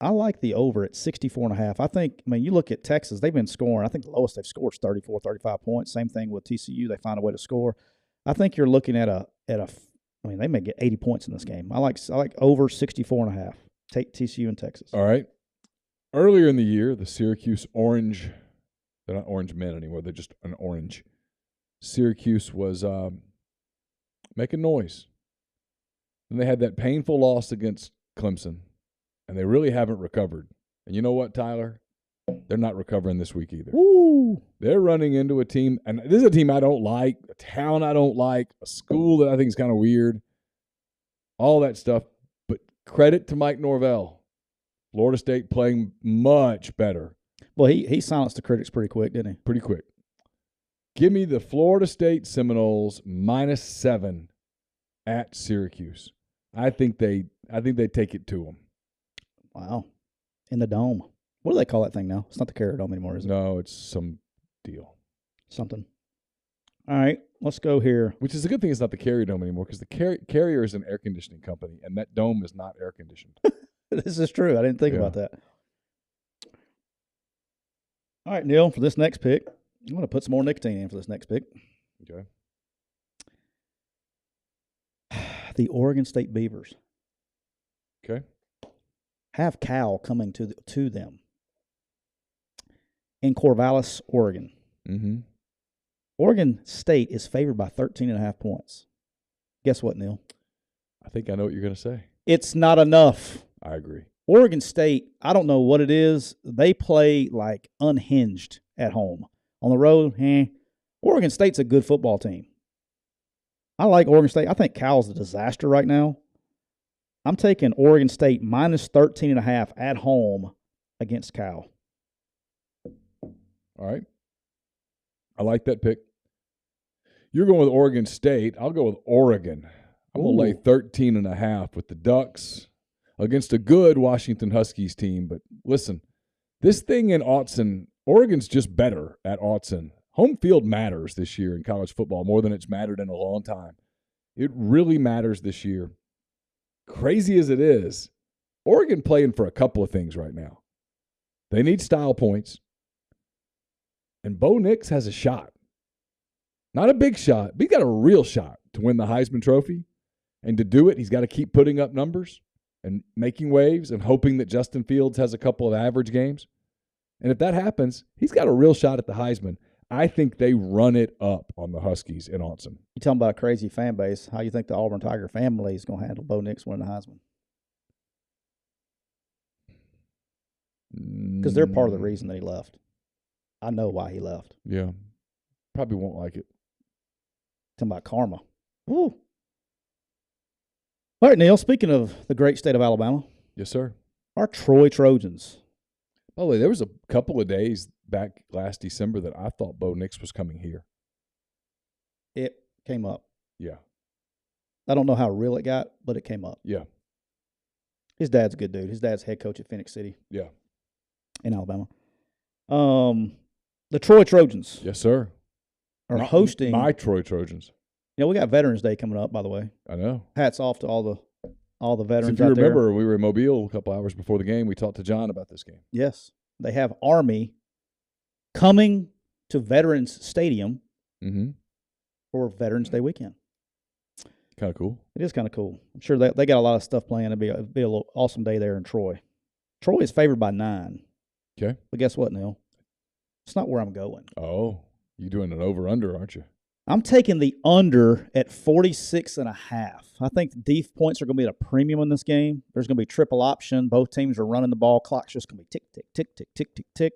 S2: over at 64.5. You look at Texas, they've been scoring. I think the lowest they've scored is 34, 35 points. Same thing with TCU. They find a way to score. I think you're looking at they may get 80 points in this game. I like over 64.5. Take TCU and Texas.
S1: All right. Earlier in the year, the Syracuse Orange, they're not orange men anymore. They're just an orange. Syracuse was making noise. And they had that painful loss against Clemson, and they really haven't recovered. And you know what, Tyler? They're not recovering this week either.
S2: Ooh.
S1: They're running into a team, and this is a team I don't like, a town I don't like, a school that I think is kind of weird, all that stuff. But credit to Mike Norvell. Florida State playing much better.
S2: Well, he silenced the critics pretty quick, didn't he?
S1: Pretty quick. Give me the Florida State Seminoles -7 at Syracuse. I think they take it to them.
S2: Wow. In the dome. What do they call that thing now? It's not the Carrier Dome anymore, is it?
S1: No, it's some deal.
S2: Something. All right, let's go here.
S1: Which is a good thing it's not the Carrier Dome anymore because the Carrier is an air conditioning company, and that dome is not air conditioned.
S2: This is true. I didn't think about that. All right, Neal, for this next pick, I'm going to put some more nicotine in for this next pick.
S1: Okay.
S2: The Oregon State Beavers.
S1: Okay.
S2: Have Cal coming to them in Corvallis, Oregon.
S1: Mm-hmm.
S2: Oregon State is favored by 13.5 points. Guess what, Neal?
S1: I think I know what you're going to say.
S2: It's not enough.
S1: I agree.
S2: Oregon State, I don't know what it is. They play like unhinged at home. On the road, Oregon State's a good football team. I like Oregon State. I think Cal's a disaster right now. I'm taking Oregon State -13.5 at home against Cal.
S1: All right. I like that pick. You're going with Oregon State. I'll go with Oregon. I'm going to lay 13.5 with the Ducks against a good Washington Huskies team. But listen, this thing in Autzen, Oregon's just better at Autzen. Home field matters this year in college football more than it's mattered in a long time. It really matters this year. Crazy as it is, Oregon playing for a couple of things right now. They need style points. And Bo Nix has a shot. Not a big shot, but he's got a real shot to win the Heisman Trophy. And to do it, he's got to keep putting up numbers and making waves and hoping that Justin Fields has a couple of average games. And if that happens, he's got a real shot at the Heisman. I think they run it up on the Huskies in Austin.
S2: You talking about a crazy fan base. How you think the Auburn Tiger family is going to handle Bo Nix winning the Heisman? Because they're part of the reason that he left. I know why he left.
S1: Yeah. Probably won't like it.
S2: Talking about karma. Woo. All right, Neal, speaking of the great state of Alabama.
S1: Yes, sir.
S2: Our Troy Trojans.
S1: By the way, there was a couple of days back last December that I thought Bo Nix was coming here.
S2: It came up.
S1: Yeah.
S2: I don't know how real it got, but it came up.
S1: Yeah.
S2: His dad's a good dude. His dad's head coach at Phoenix City.
S1: Yeah.
S2: In Alabama. The Troy Trojans.
S1: Yes, sir.
S2: Are hosting.
S1: My Troy Trojans.
S2: We got Veterans Day coming up, by the way.
S1: I know.
S2: Hats off to all the veterans
S1: so if you
S2: out
S1: remember,
S2: there.
S1: we were in Mobile a couple hours before the game. We talked to John about this game.
S2: Yes. They have Army coming to Veterans Stadium for Veterans Day weekend.
S1: Kind of cool.
S2: It is kind of cool. I'm sure they got a lot of stuff planned. It'll be a little awesome day there in Troy. Troy is favored by 9.
S1: Okay.
S2: But guess what, Neal? It's not where I'm going.
S1: Oh, you're doing an over-under, aren't you?
S2: I'm taking the under at 46.5. I think the def points are going to be at a premium in this game. There's going to be triple option. Both teams are running the ball. Clock's just going to be tick, tick, tick, tick, tick, tick, tick.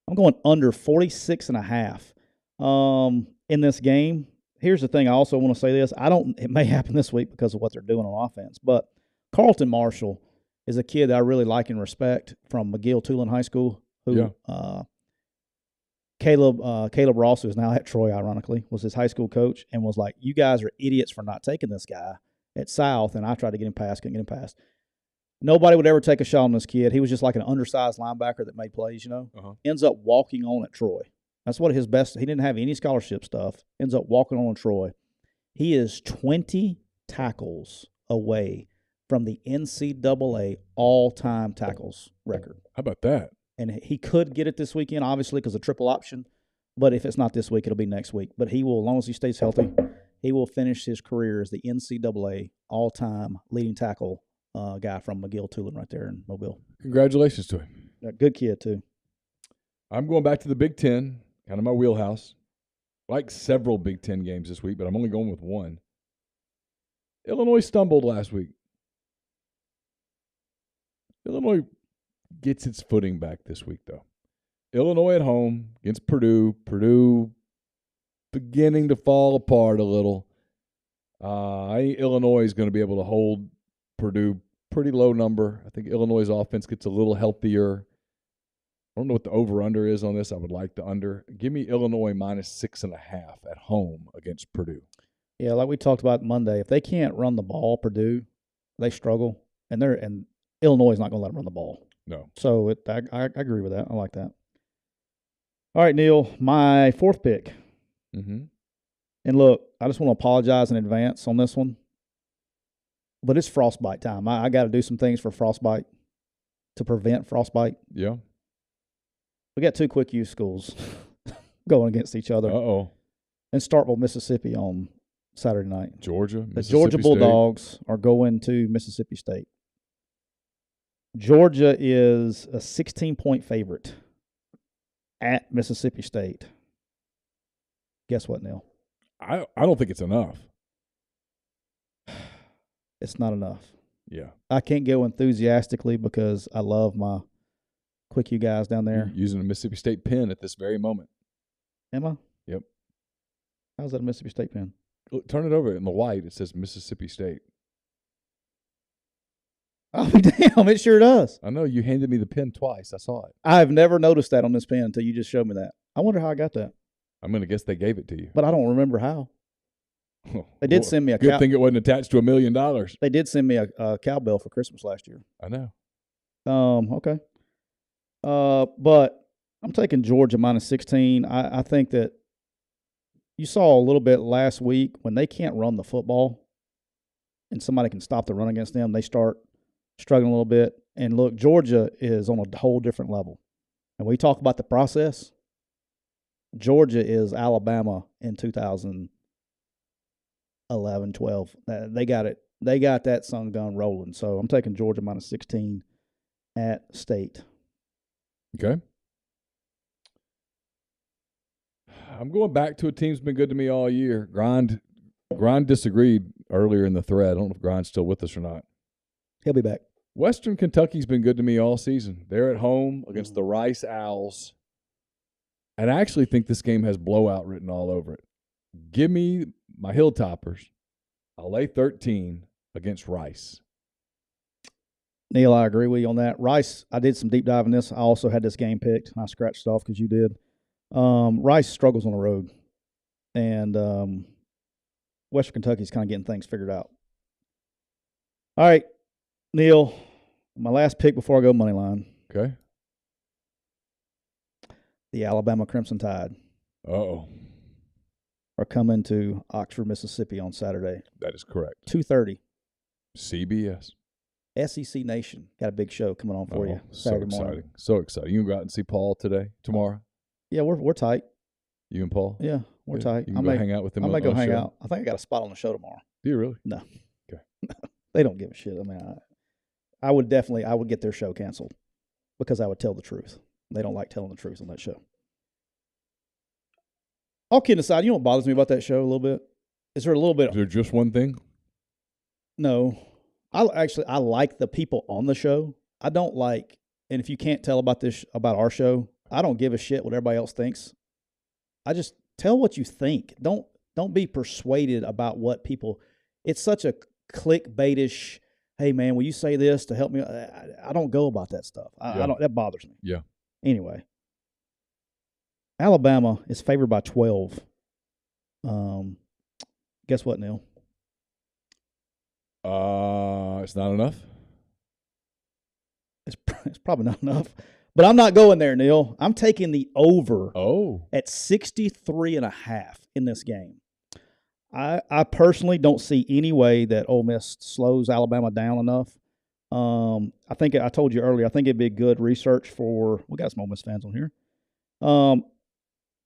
S2: I'm going under 46.5 in this game. Here's the thing. I also want to say this. It may happen this week because of what they're doing on offense, but Carlton Marshall is a kid that I really like and respect from McGill-Tulane High School, who Caleb Ross, who's now at Troy, ironically, was his high school coach and was like, you guys are idiots for not taking this guy at South, and I tried to get him past, couldn't get him past. Nobody would ever take a shot on this kid. He was just like an undersized linebacker that made plays, Ends up walking on at Troy. That's what his best – he didn't have any scholarship stuff. Ends up walking on at Troy. He is 20 tackles away from the NCAA all-time tackles record.
S1: How about that?
S2: And he could get it this weekend, obviously, because of triple option. But if it's not this week, it'll be next week. But he will, as long as he stays healthy, he will finish his career as the NCAA all-time leading tackle guy from McGill-Tulane right there in Mobile.
S1: Congratulations to him.
S2: Good kid, too.
S1: I'm going back to the Big Ten, kind of my wheelhouse. Like several Big Ten games this week, but I'm only going with one. Illinois stumbled last week. Illinois gets its footing back this week, though. Illinois at home against Purdue. Purdue beginning to fall apart a little. I think Illinois is going to be able to hold Purdue pretty low number. I think Illinois' offense gets a little healthier. I don't know what the over-under is on this. I would like the under. Give me Illinois minus 6.5 at home against Purdue.
S2: Yeah, like we talked about Monday, if they can't run the ball, Purdue, they struggle, and Illinois is not going to let them run the ball.
S1: No.
S2: So I agree with that. I like that. All right, Neal, my fourth pick.
S1: Mm-hmm.
S2: And look, I just want to apologize in advance on this one, but it's frostbite time. I got to do some things for frostbite to prevent frostbite.
S1: Yeah.
S2: We got 2 quick use schools going against each other.
S1: Uh-oh.
S2: In Starkville, Mississippi on Saturday night.
S1: Georgia,
S2: The Georgia Bulldogs are going to Mississippi State. Georgia is a 16-point favorite at Mississippi State. Guess what, Neal?
S1: I don't think it's enough.
S2: It's not enough.
S1: Yeah.
S2: I can't go enthusiastically because I love my quick you guys down there.
S1: You're using a Mississippi State pen at this very moment.
S2: Am I?
S1: Yep.
S2: How's that a Mississippi State pen?
S1: Look, turn it over in the white. It says Mississippi State.
S2: Oh, damn, it sure does.
S1: I know. You handed me the pen twice. I saw it.
S2: I've never noticed that on this pen until you just showed me that. I wonder how I got that.
S1: I'm going to guess they gave it to you.
S2: But I don't remember how. They did send me a
S1: good thing it wasn't attached to $1 million.
S2: They did send me a cowbell for Christmas last year.
S1: I know.
S2: Okay. But I'm taking Georgia minus 16. I think that you saw a little bit last week when they can't run the football and somebody can stop the run against them, they start struggling a little bit. And look, Georgia is on a whole different level. And we talk about the process. Georgia is Alabama in 2011, 12. They got it. They got that sun gun rolling. So I'm taking Georgia minus 16 at State.
S1: Okay. I'm going back to a team's been good to me all year. Grind disagreed earlier in the thread. I don't know if Grind's still with us or not.
S2: He'll be back.
S1: Western Kentucky's been good to me all season. They're at home against the Rice Owls. And I actually think this game has blowout written all over it. Give me my Hilltoppers. I'll lay 13 against Rice.
S2: Neal, I agree with you on that. Rice, I did some deep dive in this. I also had this game picked. I scratched it off because you did. Rice struggles on the road. And Western Kentucky's kind of getting things figured out. All right, Neal, my last pick before I go money line.
S1: Okay.
S2: The Alabama Crimson Tide.
S1: Uh-oh.
S2: Are coming to Oxford, Mississippi on Saturday.
S1: That is correct.
S2: 2:30.
S1: CBS.
S2: SEC Nation. Got a big show coming on for you Saturday morning.
S1: So exciting. You can go out and see Paul today, tomorrow?
S2: Yeah, we're tight.
S1: You and Paul?
S2: Yeah, we're tight.
S1: You can go hang out with him.
S2: I might go hang
S1: show?
S2: out. I think I got a spot on the show tomorrow.
S1: Do you really?
S2: No.
S1: Okay.
S2: They don't give a shit. I mean, I would get their show canceled because I would tell the truth. They don't like telling the truth on that show. All kidding aside, you know what bothers me about that show a little bit? Is there a little bit?
S1: Is there just one thing?
S2: No. I like the people on the show. I don't like, and if you can't tell about our show, I don't give a shit what everybody else thinks. I just tell what you think. Don't be persuaded about what people. It's such a clickbaitish. Hey man, will you say this to help me? I don't go about that stuff. I don't. That bothers me.
S1: Yeah.
S2: Anyway, Alabama is favored by 12. Guess what, Neal?
S1: It's not enough.
S2: It's probably not enough. But I'm not going there, Neal. I'm taking the over at 63.5 in this game. I personally don't see any way that Ole Miss slows Alabama down enough. I think I told you earlier, I think it'd be good research for – we got some Ole Miss fans on here.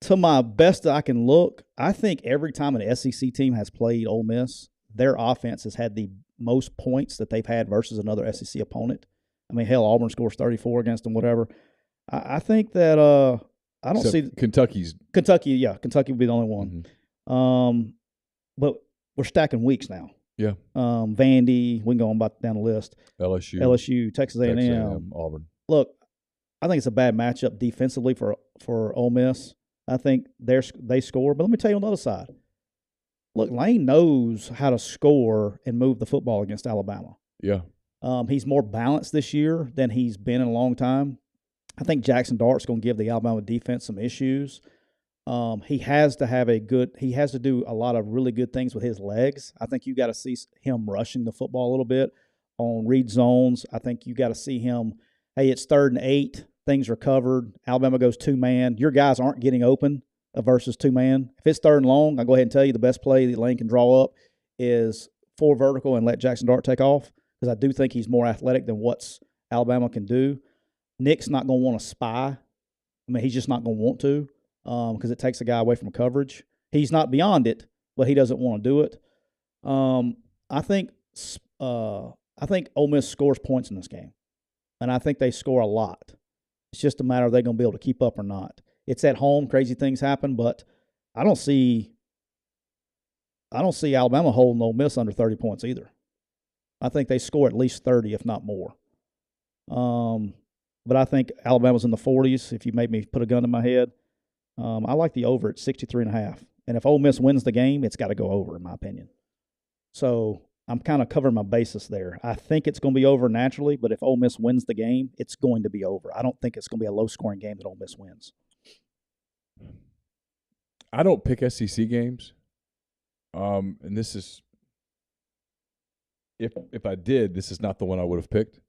S2: To my best that I can look, I think every time an SEC team has played Ole Miss, their offense has had the most points that they've had versus another SEC opponent. I mean, hell, Auburn scores 34 against them, whatever. I think that I don't see
S1: Kentucky.
S2: Yeah, Kentucky would be the only one. Mm-hmm. But we're stacking weeks now.
S1: Yeah.
S2: Vandy, we can go on down the list. LSU, Texas A&M,
S1: Auburn.
S2: Look, I think it's a bad matchup defensively for Ole Miss. I think they score, but let me tell you on the other side. Look, Lane knows how to score and move the football against Alabama.
S1: Yeah.
S2: He's more balanced this year than he's been in a long time. I think Jackson Dart's going to give the Alabama defense some issues. He has to do a lot of really good things with his legs. I think you got to see him rushing the football a little bit on read zones. I think you got to see him, hey, it's 3rd and 8. Things are covered. Alabama goes 2-man. Your guys aren't getting open versus 2-man. If it's 3rd and long, I'll go ahead and tell you the best play that Lane can draw up is 4 vertical and let Jackson Dart take off because I do think he's more athletic than what's Alabama can do. Nick's not going to want to spy. I mean, he's just not going to want to because it takes a guy away from coverage. He's not beyond it, but he doesn't want to do it. I think Ole Miss scores points in this game, and I think they score a lot. It's just a matter of they're going to be able to keep up or not. It's at home, crazy things happen, but I don't see Alabama holding Ole Miss under 30 points either. I think they score at least 30, if not more. But I think Alabama's in the 40s. If you made me put a gun to my head, I like the over at 63.5. And if Ole Miss wins the game, it's got to go over, in my opinion. So I'm kind of covering my basis there. I think it's going to be over naturally, but if Ole Miss wins the game, it's going to be over. I don't think it's going to be a low-scoring game that Ole Miss wins.
S1: I don't pick SEC games, and this is if I did, this is not the one I would have picked.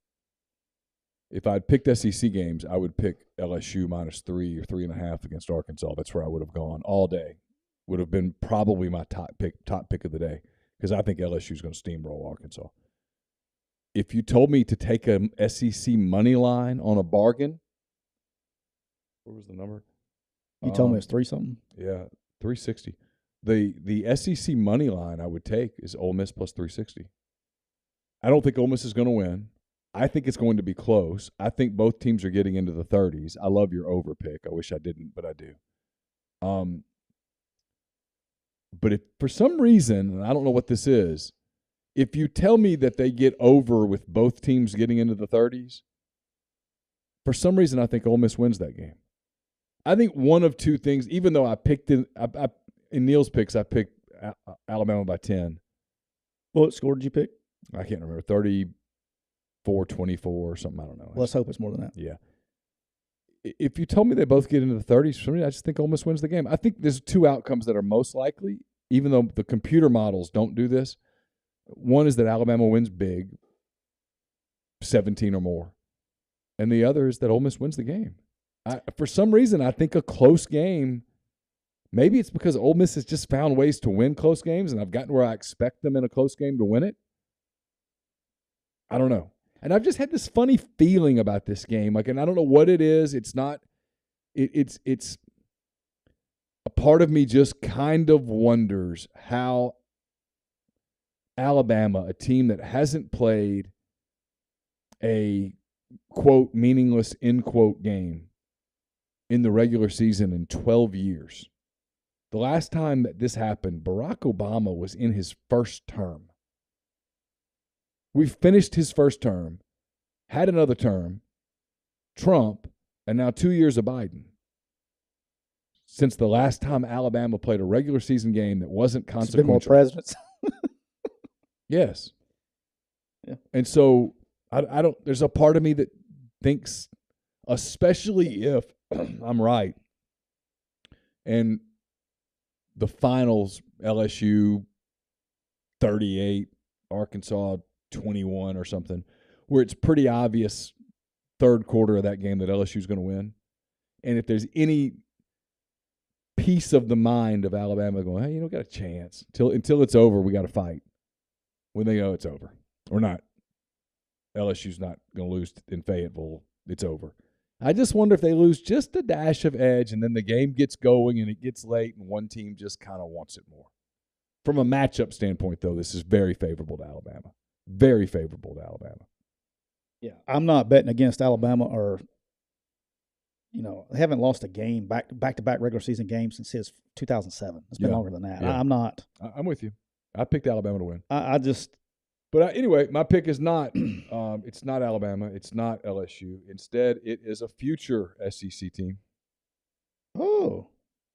S1: If I'd picked SEC games, I would pick LSU -3 or 3.5 against Arkansas. That's where I would have gone all day. would have been probably my top pick of the day because I think LSU is going to steamroll Arkansas. If you told me to take a SEC money line on a bargain, what was the number?
S2: You told me it's 3-something.
S1: Yeah, 360. The SEC money line I would take is Ole Miss plus 360. I don't think Ole Miss is going to win. I think it's going to be close. I think both teams are getting into the 30s. I love your over pick. I wish I didn't, but I do. But if for some reason, and I don't know what this is, if you tell me that they get over with both teams getting into the 30s, for some reason I think Ole Miss wins that game. I think one of two things, even though I picked in Neal's picks, I picked Alabama by 10.
S2: What score did you pick?
S1: I can't remember, 34-24 or something. I don't know.
S2: Let's hope it's more than that.
S1: Yeah. If you told me they both get into the 30s, for me, I just think Ole Miss wins the game. I think there's two outcomes that are most likely, even though the computer models don't do this. One is that Alabama wins big, 17 or more. And the other is that Ole Miss wins the game. For some reason, I think a close game, maybe it's because Ole Miss has just found ways to win close games, and I've gotten where I expect them in a close game to win it. I don't know. And I've just had this funny feeling about this game. And I don't know what it is. It's not it's a part of me just kind of wonders how Alabama, a team that hasn't played a quote meaningless end quote game in the regular season in 12 years. The last time that this happened, Barack Obama was in his first term. We finished his first term, had another term, Trump, and now 2 years of Biden. Since the last time Alabama played a regular season game that wasn't consequential.
S2: It's been more presidents.
S1: Yes.
S2: Yeah.
S1: And so I don't. There's a part of me that thinks, especially if I'm right, and the finals, LSU 38, Arkansas 21 or something, where it's pretty obvious third quarter of that game that LSU is going to win. And if there's any piece of the mind of Alabama going, hey, got a chance. Until it's over, we got to fight. When they know it's over. Or not. LSU's not going to lose in Fayetteville. It's over. I just wonder if they lose just a dash of edge and then the game gets going and it gets late and one team just kind of wants it more. From a matchup standpoint, though, this is very favorable to Alabama. Very favorable to Alabama.
S2: Yeah, I'm not betting against Alabama or, they haven't lost a game, back-to-back regular season games since 2007. It's been longer than that.
S1: Yeah.
S2: I'm not.
S1: I'm with you. I picked Alabama to win.
S2: I just.
S1: But anyway, my pick is not. It's not Alabama. It's not LSU. Instead, it is a future SEC team.
S2: Oh.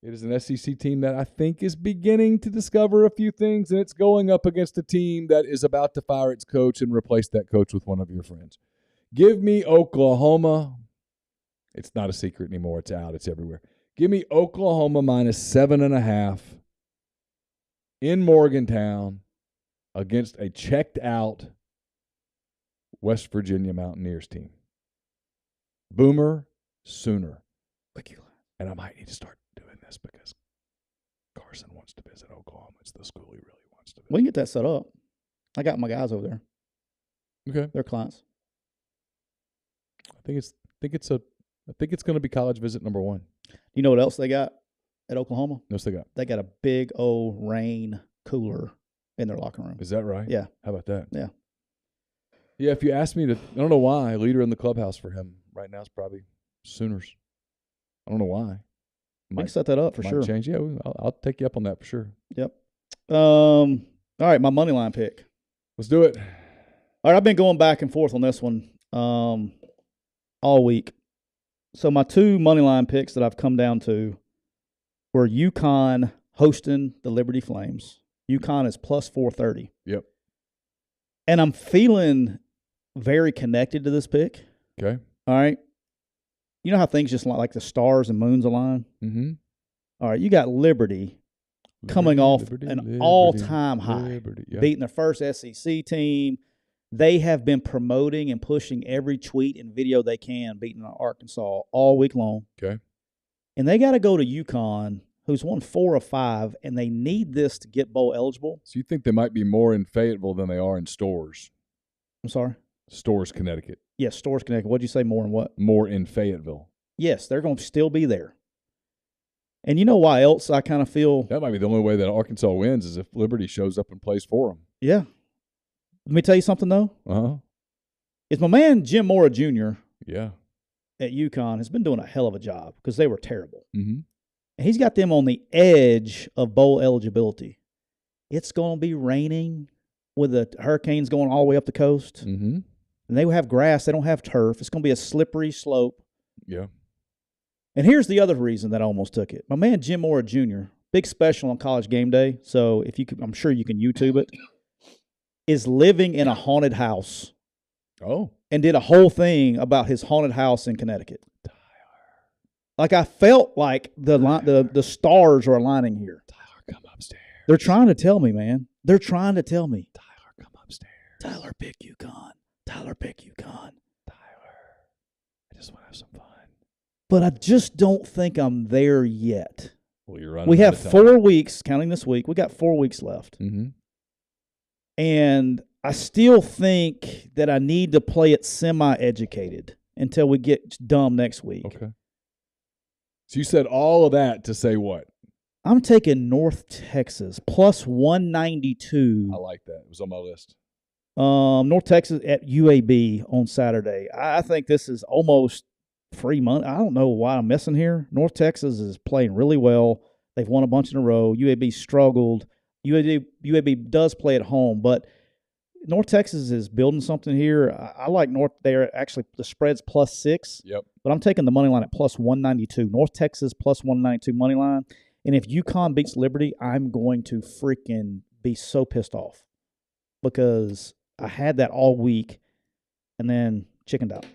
S1: It is an SEC team that I think is beginning to discover a few things, and it's going up against a team that is about to fire its coach and replace that coach with one of your friends. Give me Oklahoma. It's not a secret anymore. It's out. It's everywhere. Give me Oklahoma minus 7.5 in Morgantown against a checked-out West Virginia Mountaineers team. Boomer Sooner. And I might need to start doing this because Carson wants to visit Oklahoma. It's the school he really wants to visit.
S2: We can get that set up. I got my guys over there.
S1: Okay.
S2: They're clients.
S1: I think it's going to be college visit number 1.
S2: You know what else they got at Oklahoma?
S1: What's they got?
S2: They got a big old rain cooler in their locker room.
S1: Is that right?
S2: Yeah.
S1: How about that?
S2: Yeah.
S1: Yeah, if you ask me to, I don't know why, leader in the clubhouse for him right now is probably Sooners. I don't know why.
S2: We can set that up for sure.
S1: Change. Yeah, I'll take you up on that for sure.
S2: Yep. All right, my money line pick.
S1: Let's do it.
S2: All right, I've been going back and forth on this one all week. So my two money line picks that I've come down to were UConn hosting the Liberty Flames. UConn is plus 430.
S1: Yep.
S2: And I'm feeling very connected to this pick.
S1: Okay.
S2: All right. You know how things just like the stars and moons align?
S1: Mm-hmm.
S2: All right, you got Liberty coming off an all-time high, beating their first SEC team. They have been promoting and pushing every tweet and video they can, beating Arkansas all week long.
S1: Okay.
S2: And they got to go to UConn, who's won 4 of 5, and they need this to get bowl eligible.
S1: So you think they might be more in Fayetteville than they are in Storrs?
S2: I'm sorry?
S1: Storrs, Connecticut.
S2: Yes, Storrs, Connecticut. What'd you say, more in what?
S1: More in Fayetteville.
S2: Yes, they're going to still be there. And you know why else I kind of feel?
S1: That might be the only way that Arkansas wins is if Liberty shows up and plays for them.
S2: Yeah. Let me tell you something, though.
S1: Uh-huh.
S2: It's my man Jim Mora Jr.
S1: Yeah.
S2: at UConn has been doing a hell of a job because they were terrible.
S1: Mm-hmm.
S2: And he's got them on the edge of bowl eligibility. It's going to be raining with the hurricanes going all the way up the coast.
S1: Mm-hmm.
S2: And they have grass. They don't have turf. It's going to be a slippery slope.
S1: Yeah.
S2: And here's the other reason that I almost took it. My man Jim Mora Jr., big special on College Game Day, so if you could, I'm sure you can YouTube it, is living in a haunted house.
S1: Oh.
S2: And did a whole thing about his haunted house in Connecticut. Like I felt like the stars are aligning here.
S1: Tyler, come upstairs.
S2: They're trying to tell me, man. They're trying to tell me.
S1: Tyler, come upstairs.
S2: Tyler, pick UConn. Tyler, pick UConn.
S1: Tyler, I just want to have some fun.
S2: But I just don't think I'm there yet.
S1: Well, you're running.
S2: We have 4 weeks, counting this week. We got 4 weeks left.
S1: Mm-hmm.
S2: And I still think that I need to play it semi-educated until we get dumb next week.
S1: Okay. So you said all of that to say what?
S2: I'm taking North Texas plus 192.
S1: I like that. It was on my list.
S2: North Texas at UAB on Saturday. I think this is almost free money. I don't know why I'm messing here. North Texas is playing really well. They've won a bunch in a row. UAB struggled. UAB does play at home, but North Texas is building something here. I like North there. Actually, the spread's plus 6.
S1: Yep.
S2: But I'm taking the money line at plus 192. North Texas plus 192 money line. And if UConn beats Liberty, I'm going to freaking be so pissed off because I had that all week and then chickened out.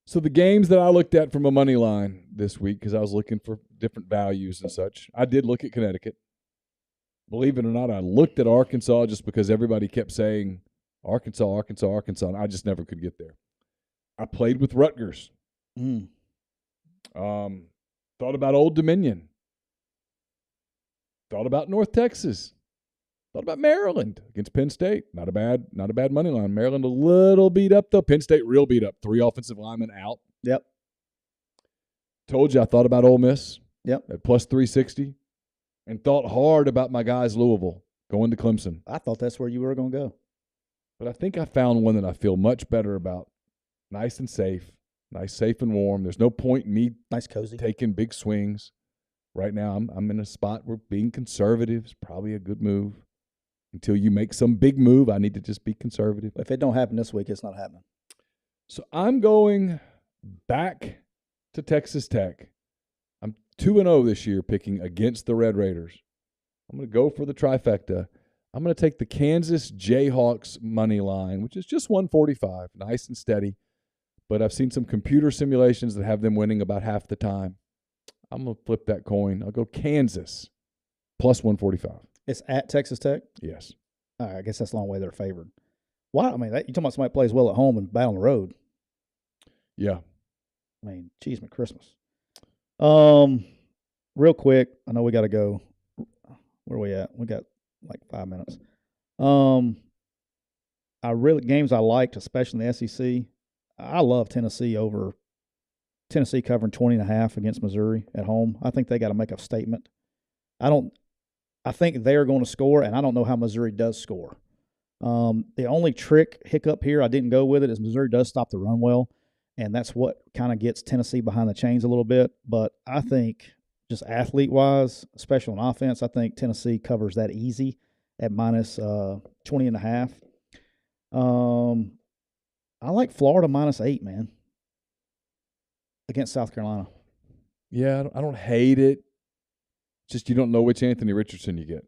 S1: So the games that I looked at from a money line this week, because I was looking for different values and such, I did look at Connecticut. Believe it or not, I looked at Arkansas just because everybody kept saying Arkansas, Arkansas, Arkansas, and I just never could get there. I played with Rutgers. Thought about Old Dominion. Thought about North Texas. Thought about Maryland against Penn State. Not a bad money line. Maryland a little beat up though. Penn State real beat up. 3 offensive linemen out.
S2: Yep.
S1: Told you I thought about Ole Miss.
S2: Yep.
S1: At plus 360. And thought hard about my guys Louisville going to Clemson.
S2: I thought that's where you were going to go.
S1: But I think I found one that I feel much better about. Nice and safe. Nice, safe and warm. There's no point in me
S2: Nice, cozy.
S1: taking big swings. Right now, I'm in a spot where being conservative is probably a good move. Until you make some big move, I need to just be conservative.
S2: If it don't happen this week, it's not happening.
S1: So I'm going back to Texas Tech. I'm 2-0 this year picking against the Red Raiders. I'm going to go for the trifecta. I'm going to take the Kansas Jayhawks money line, which is just 145, nice and steady. But I've seen some computer simulations that have them winning about half the time. I'm going to flip that coin. I'll go Kansas plus 145.
S2: It's at Texas Tech?
S1: Yes.
S2: All right, I guess that's a long way they're favored. Why? I mean, you're talking about somebody that plays well at home and bad on the road.
S1: Yeah.
S2: I mean, geez, my Christmas. Real quick, I know we got to go. Where are we at? We got like 5 minutes. Games I liked, especially in the SEC. I love Tennessee covering 20.5 against Missouri at home. I think they got to make a statement. I think they're going to score, and I don't know how Missouri does score. The only hiccup here, I didn't go with it, is Missouri does stop the run well, and that's what kind of gets Tennessee behind the chains a little bit. But I think just athlete-wise, especially on offense, I think Tennessee covers that easy at minus 20.5. I like Florida minus 8, man, against South Carolina.
S1: Yeah, I don't hate it. Just you don't know which Anthony Richardson you get.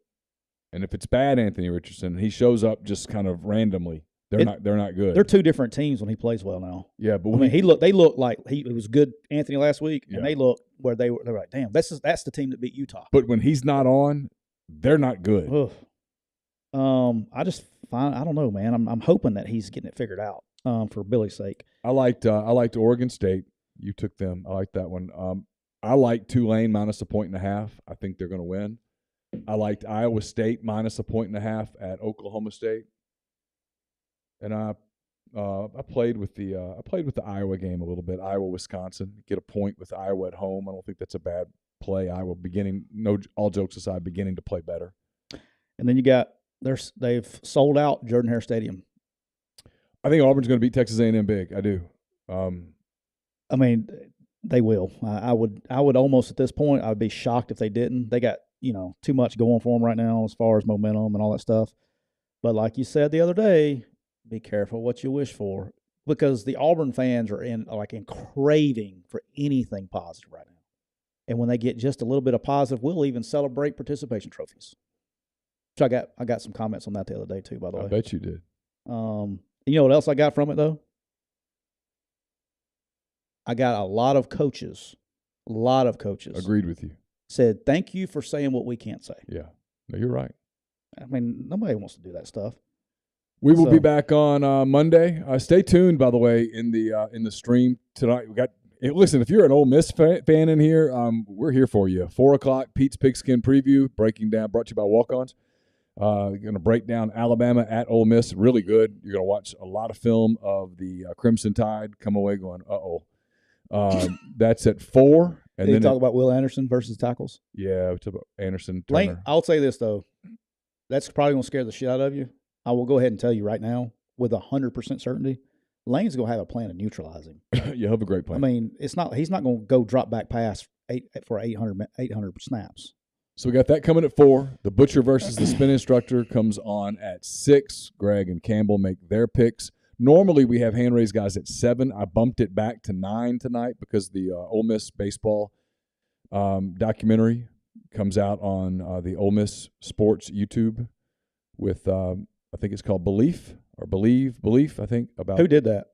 S1: And if it's bad Anthony Richardson, he shows up just kind of randomly. They're not good.
S2: They're two different teams when he plays well now.
S1: Yeah, but
S2: they look like it was good Anthony last week,
S1: yeah.
S2: And they look where they're like, damn, that's the team that beat Utah.
S1: But when he's not on, they're not good.
S2: Ugh. I don't know, man. I'm hoping that he's getting it figured out for Billy's sake.
S1: I liked Oregon State. You took them. I like that one. I like Tulane minus 1.5. I think they're going to win. I liked Iowa State minus 1.5 at Oklahoma State, and I played with the Iowa game a little bit. Iowa, Wisconsin, get a point with Iowa at home. I don't think that's a bad play. Iowa all jokes aside, beginning to play better.
S2: And then you got they've sold out Jordan-Hare Stadium.
S1: I think Auburn's going to beat Texas A&M big. I do.
S2: I mean, they will. I would almost at this point, I would be shocked if they didn't. They got too much going for them right now as far as momentum and all that stuff. But like you said the other day, be careful what you wish for, because the Auburn fans are in craving for anything positive right now. And when they get just a little bit of positive, we'll even celebrate participation trophies. So I got some comments on that the other day too, by the way.
S1: I bet you did.
S2: You know what else I got from it though? I got a lot of coaches.
S1: Agreed with you.
S2: Said, thank you for saying what we can't say.
S1: Yeah. No, you're right.
S2: I mean, nobody wants to do that stuff.
S1: We will be back on Monday. Stay tuned, by the way, in the stream tonight. Listen, if you're an Ole Miss fan in here, we're here for you. 4:00, Pete's Pigskin Preview, brought to you by Walk-Ons. Going to break down Alabama at Ole Miss. Really good. You're going to watch a lot of film of the Crimson Tide. Come away going, uh-oh. That's at 4. And
S2: Did
S1: then
S2: you talk about Will Anderson versus tackles?
S1: Yeah, we talk about Anderson, Turner.
S2: Lane, I'll say this, though. That's probably going to scare the shit out of you. I will go ahead and tell you right now with 100% certainty, Lane's going to have a plan to neutralize him.
S1: You have a great plan.
S2: I mean, he's not going to go drop back pass for 800 snaps.
S1: So we got that coming at 4. The Butcher versus the Spin Instructor comes on at 6. Greg and Campbell make their picks. Normally we have hand raised guys at 7. I bumped it back to 9 tonight because the Ole Miss baseball documentary comes out on the Ole Miss Sports YouTube with I think it's called Believe, I think. About
S2: who did that?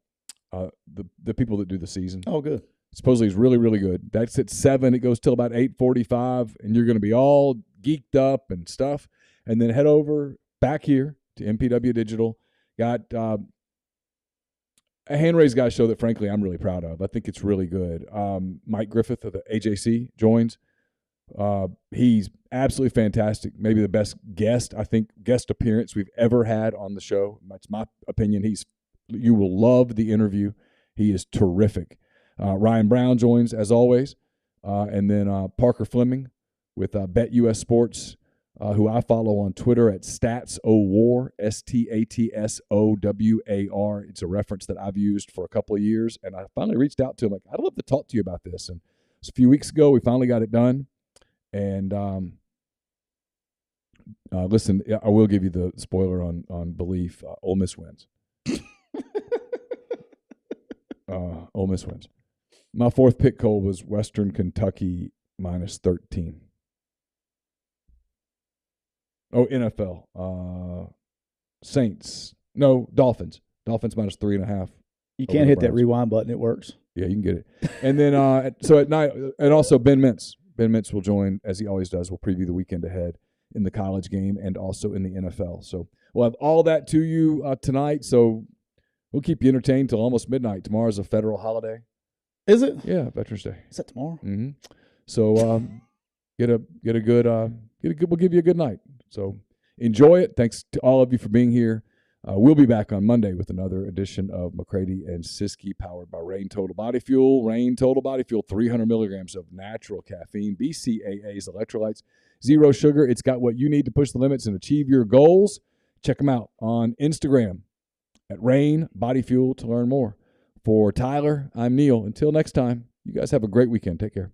S1: The people that do the season.
S2: Oh, good.
S1: Supposedly it's really, really good. That's at 7. It goes till about 8:45, and you're going to be all geeked up and stuff. And then head over back here to MPW Digital. Got a hand-raised guy show that, frankly, I'm really proud of. I think it's really good. Mike Griffith of the AJC joins. He's absolutely fantastic. Maybe the best guest appearance we've ever had on the show. That's my opinion. You will love the interview. He is terrific. Ryan Brown joins as always, and then Parker Fleming with Bet US Sports, who I follow on Twitter at StatsOWar, StatsOWAR. It's a reference that I've used for a couple of years, and I finally reached out to him like, I'd love to talk to you about this. And it's a few weeks ago we finally got it done. And listen, I will give you the spoiler on Belief. Ole Miss wins. Ole Miss wins. My 4th pick, Cole, was Western Kentucky minus 13. Oh, NFL. Saints. No, Dolphins. Dolphins minus 3.5.
S2: You can't hit that rewind button. It works.
S1: Yeah, you can get it. And then so at night, and also Ben Mintz. Ben Mintz will join, as he always does. We'll preview the weekend ahead in the college game and also in the NFL. So we'll have all that to you tonight. So we'll keep you entertained till almost midnight. Tomorrow's a federal holiday.
S2: Is it?
S1: Yeah, Veterans Day.
S2: Is that tomorrow?
S1: Mm-hmm. So we'll give you a good night. So enjoy it. Thanks to all of you for being here. We'll be back on Monday with another edition of McCready and Siskey, powered by Reign Total Body Fuel. Reign Total Body Fuel, 300 milligrams of natural caffeine, BCAAs, electrolytes, 0 sugar. It's got what you need to push the limits and achieve your goals. Check them out on Instagram at Reign Body Fuel to learn more. For Tyler, I'm Neal. Until next time, you guys have a great weekend. Take care.